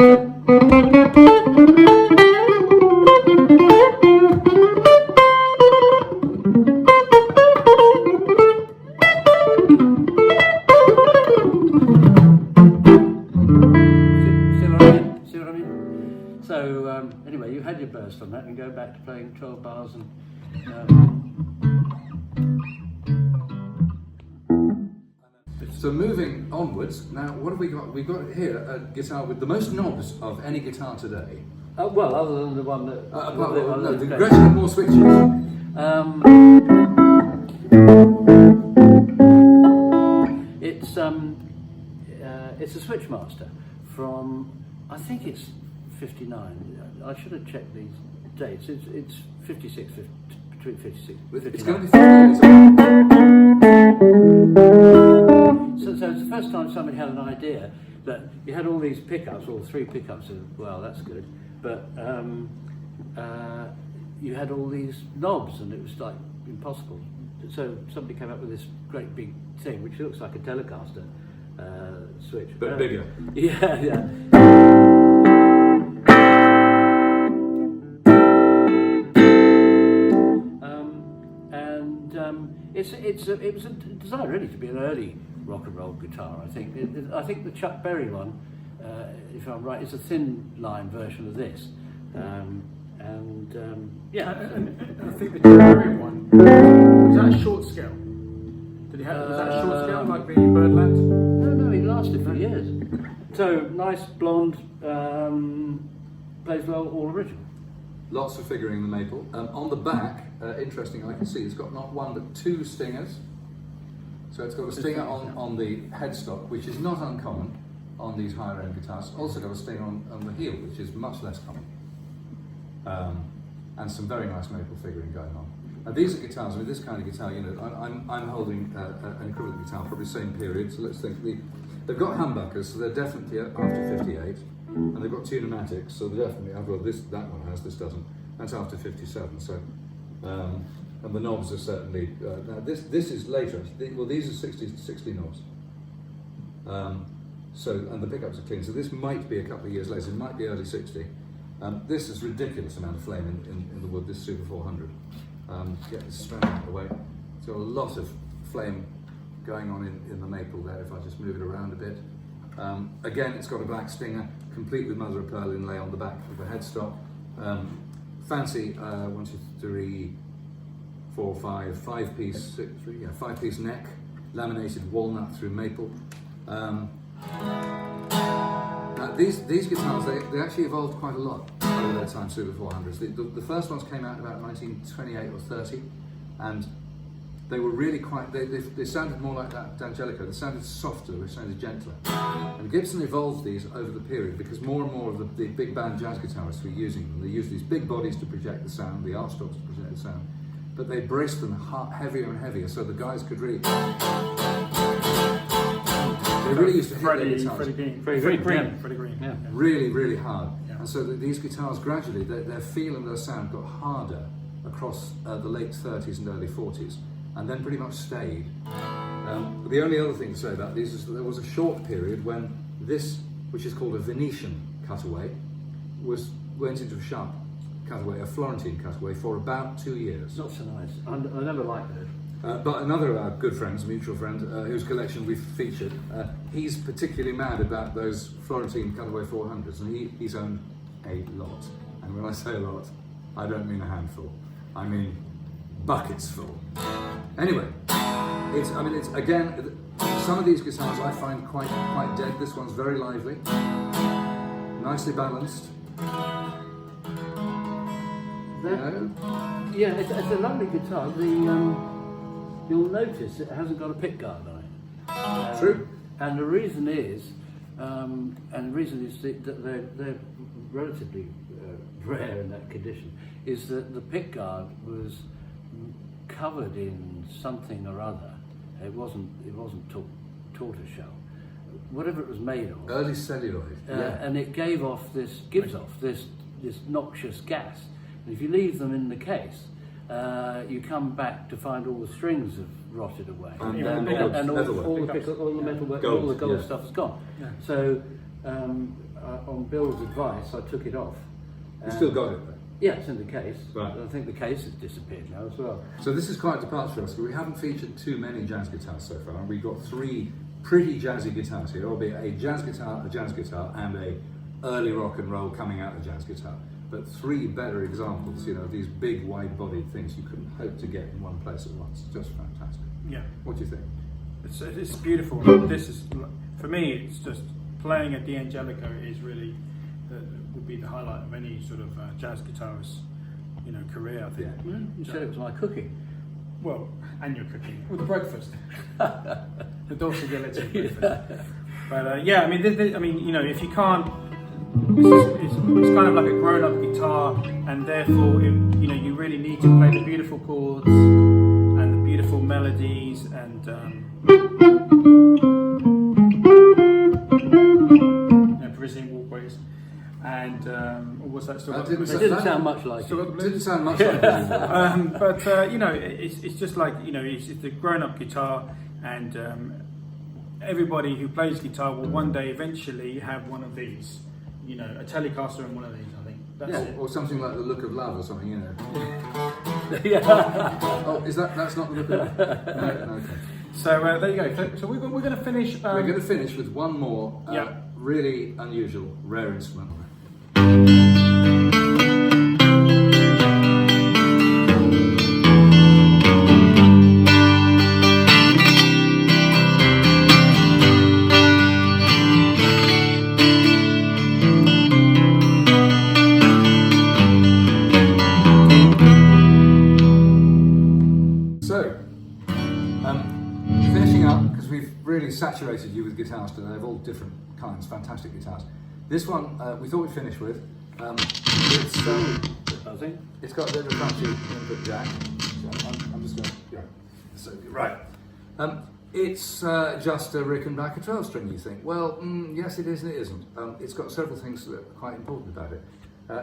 what I mean? So anyway, you had your burst on that, and go back to playing 12 bars and. So moving onwards, now what have we got? We've got here a guitar with the most knobs of any guitar today. Well, other than the one that... the Gretchen had more switches. It's a Switchmaster from, I think it's 59. I should have checked these dates. It's 56, between 56 and 59. It's going to be 50 years. So it's the first time somebody had an idea that you had all these pickups, all three pickups, and well, that's good, but you had all these knobs, and it was like impossible. So somebody came up with this great big thing, which looks like a Telecaster switch. But bigger. Yeah. It was designed really to be an early rock and roll guitar. I think I think the Chuck Berry one, if I'm right, is a thin line version of this. Yeah. and I think the Berry one, was that a short scale? Did he have, was that a short scale like the Birdland? No, it lasted for years. So nice blonde, plays well, all original. Lots of figuring in the maple. On the back, interesting, I can see it's got not one but two stingers. So it's got a stinger on the headstock, which is not uncommon on these higher end guitars. Also got a stinger on the heel, which is much less common. And some very nice maple figuring going on. Now these are guitars, with this kind of guitar, you know, I'm holding an equivalent guitar, probably same period, so let's think. They've got humbuckers, so they're definitely after 58. And they've got tunumatics, so they're definitely, well, that one has, this doesn't. That's after 57, so, and the knobs are certainly, now this is later, well these are 60 knobs. So, and the pickups are clean, so this might be a couple of years later, it might be early 60. This is ridiculous amount of flame in the wood, this Super 400. Get this strand out of the way. It's got a lot of flame going on in the maple there, if I just move it around a bit. Again, it's got a black stinger, complete with mother of pearl inlay on the back of the headstock. Fancy 1, 2, 3, 4, 5, 5-piece, 6, 3, yeah, 5-piece neck, laminated walnut through maple. These guitars, they actually evolved quite a lot over their time, Super 400s. The first ones came out in about 1928 or 30, and they were really quite, they sounded more like that D'Angelico. They sounded softer, they sounded gentler. And Gibson evolved these over the period because more and more of the big band jazz guitarists were using them. They used these big bodies to project the sound, the arcstocks to project the sound, but they braced them heavier and heavier so the guys could really... They really used to hit their guitars. Freddie Green. Yeah. Really, really hard. Yeah. And so these guitars gradually, their feel and their sound got harder across the late 30s and early 40s. And then pretty much stayed. But the only other thing to say about these is that there was a short period when this, which is called a Venetian cutaway, went into a sharp cutaway, a Florentine cutaway, for about 2 years. Not so nice. I never liked those. But another of our good friends, a mutual friend, whose collection we've featured, he's particularly mad about those Florentine cutaway 400s, and he's owned a lot. And when I say a lot, I don't mean a handful. I mean buckets full. Anyway, it's again, some of these guitars I find quite dead. This one's very lively, nicely balanced. Yeah, it's a lovely guitar. You'll notice it hasn't got a pick guard on it. True. And the reason is, that they're relatively rare in that condition, is that the pick guard was covered in something or other. It wasn't tortoiseshell, whatever it was made of. Early celluloid. And it gives off this noxious gas. And if you leave them in the case, you come back to find all the strings have rotted away, and all the metalwork, all the gold stuff is gone. Yeah. So, on Bill's advice, I took it off. You still got it though? Yeah, it's in the case. Right. I think the case has disappeared now as well. So this is quite a departure for us. We haven't featured too many jazz guitars so far. We've got 3 pretty jazzy guitars here, albeit a jazz guitar, and a early rock and roll coming out of jazz guitar. But 3 better examples, you know, these big wide-bodied things you couldn't hope to get in one place at once. Just fantastic. Yeah. What do you think? It's beautiful. This is, for me, it's just playing a D'Angelico is really would be the highlight of any sort of jazz guitarist, you know, career. I think. Yeah. You said it was like cooking. Well, and your cooking. Well, the breakfast, the dulce de leche breakfast. But yeah, I mean, you know, if you can't, it's kind of like a grown-up guitar, and therefore, you know, you really need to play the beautiful chords and the beautiful melodies and. Parisian walkways, and what's that still? It It didn't sound much like Still it. got the blues? Didn't sound much like it. But you know, it's just like, you know, it's a grown-up guitar, and everybody who plays guitar will one day eventually have one of these. You know, a Telecaster and one of these. I think that's it. Or something like the Look of Love or something, you know. Yeah. Oh, that's not the Look of Love? No, okay. So there you go. So we're going to finish. We're going to finish with one more really unusual, rare instrument. Finishing up, because we've really saturated you with guitars today of all different kinds, fantastic guitars. This one we thought we'd finish with. It's got a bit of a crunchy input jack. So I'm just going to, yeah. So, right. It's just a Rickenbacker 12 string, you think? Well, yes it is and it isn't. It's got several things that are quite important about it.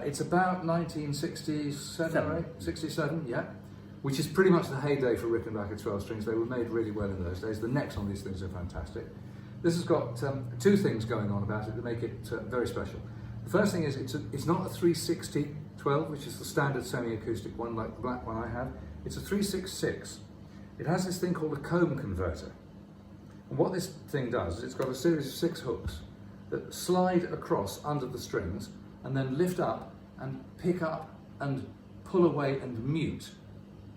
It's about 1967, right? 67, yeah. Which is pretty much the heyday for Rickenbacker 12 strings. They were made really well in those days. The necks on these things are fantastic. This has got 2 things going on about it that make it very special. The first thing is it's not a 360 12, which is the standard semi-acoustic one like the black one I have. It's a 366. It has this thing called a comb converter. And what this thing does is it's got a series of 6 hooks that slide across under the strings and then lift up and pick up and pull away and mute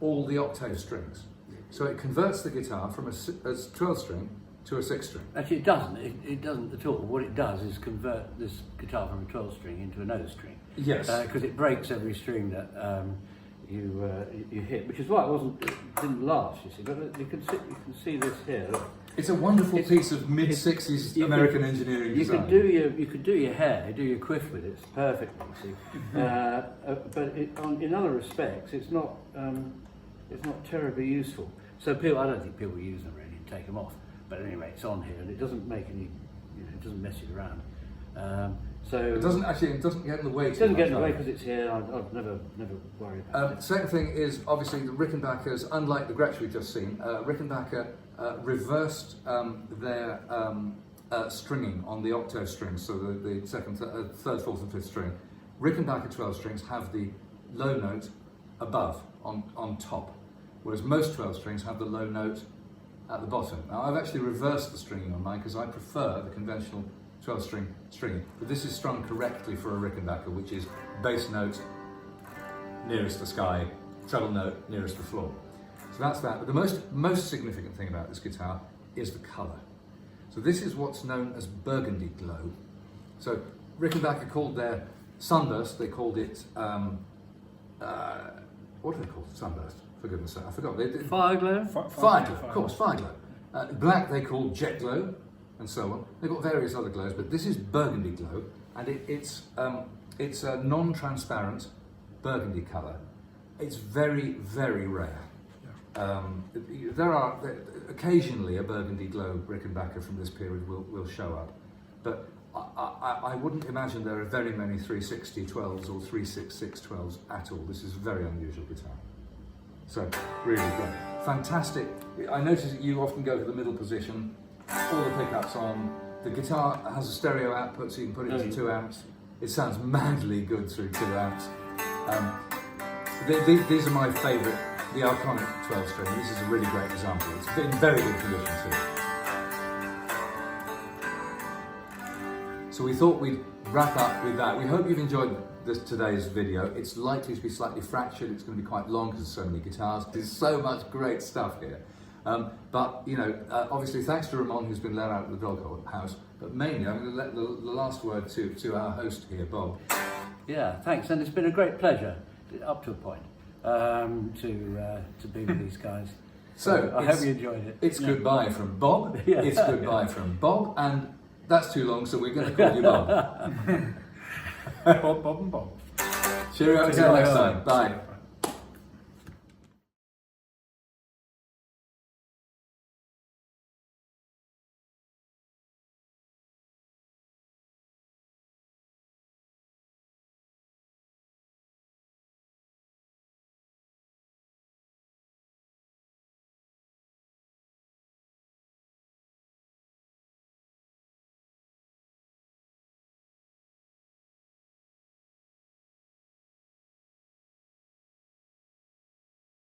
all the octave strings. So it converts the guitar from a 12 string to a 6 string. Actually, it doesn't. It doesn't at all. What it does is convert this guitar from a 12 string into an O string. Yes. Because it breaks every string that you hit, which is why it didn't last. You see, but you can see this here. Look. It's a wonderful piece of mid-60s American engineering design. You could do your hair, do your quiff with it. It's perfect. You see, but in other respects, it's not terribly useful. So I don't think people use them really and take them off. But anyway, it's on here and it doesn't make any, it doesn't mess it around. It doesn't get in the way. It doesn't get in the way because it's here. I'd never worry about it. Second thing is obviously the Rickenbackers, unlike the Gretsch we've just seen, Rickenbacker reversed their stringing on the octave strings, so the second, third, fourth, and fifth string. Rickenbacker 12 strings have the low note above on top, whereas most 12 strings have the low note at the bottom. Now I've actually reversed the stringing on mine because I prefer the conventional 12 string stringing, but this is strung correctly for a Rickenbacker, which is bass note nearest the sky, treble note nearest the floor. So that's that. But the most significant thing about this guitar is the colour. So this is what's known as Burgundy Glow. So Rickenbacker called their Sunburst, they called it, what do they call it? Sunburst, for goodness sake, I forgot. Fire glow? Fire glow, of course, fire glow. Black they called jet glow, and so on. They've got various other glows, but this is Burgundy Glow, and it's a non-transparent burgundy colour. It's very, very rare. Occasionally a Burgundy Glow Rickenbacker from this period will show up, but I wouldn't imagine there are very many 360 12s or 366 12s at all. This is a very unusual guitar. So, really great. Fantastic. I notice that you often go to the middle position, all the pickups on. The guitar has a stereo output, so you can put it into 2 amps. It sounds madly good through 2 amps. These are my favourite, the Iconic 12 string. This is a really great example. It's in very good condition too. So we thought we'd wrap up with that. We hope you've enjoyed today's video. It's likely to be slightly fractured. It's going to be quite long because there's so many guitars. There's so much great stuff here. But you know, obviously thanks to Ramon, who's been let out of the doghouse, but mainly I'm going to let the last word to our host here, Bob. Yeah, thanks, and it's been a great pleasure, up to a point, to be with these guys. So I hope you enjoyed it. It's goodbye from Bob. Yeah. It's goodbye from Bob, and that's too long, so we're going to call you Bob. Bob and Bob. Cheerio, until next time. Bye.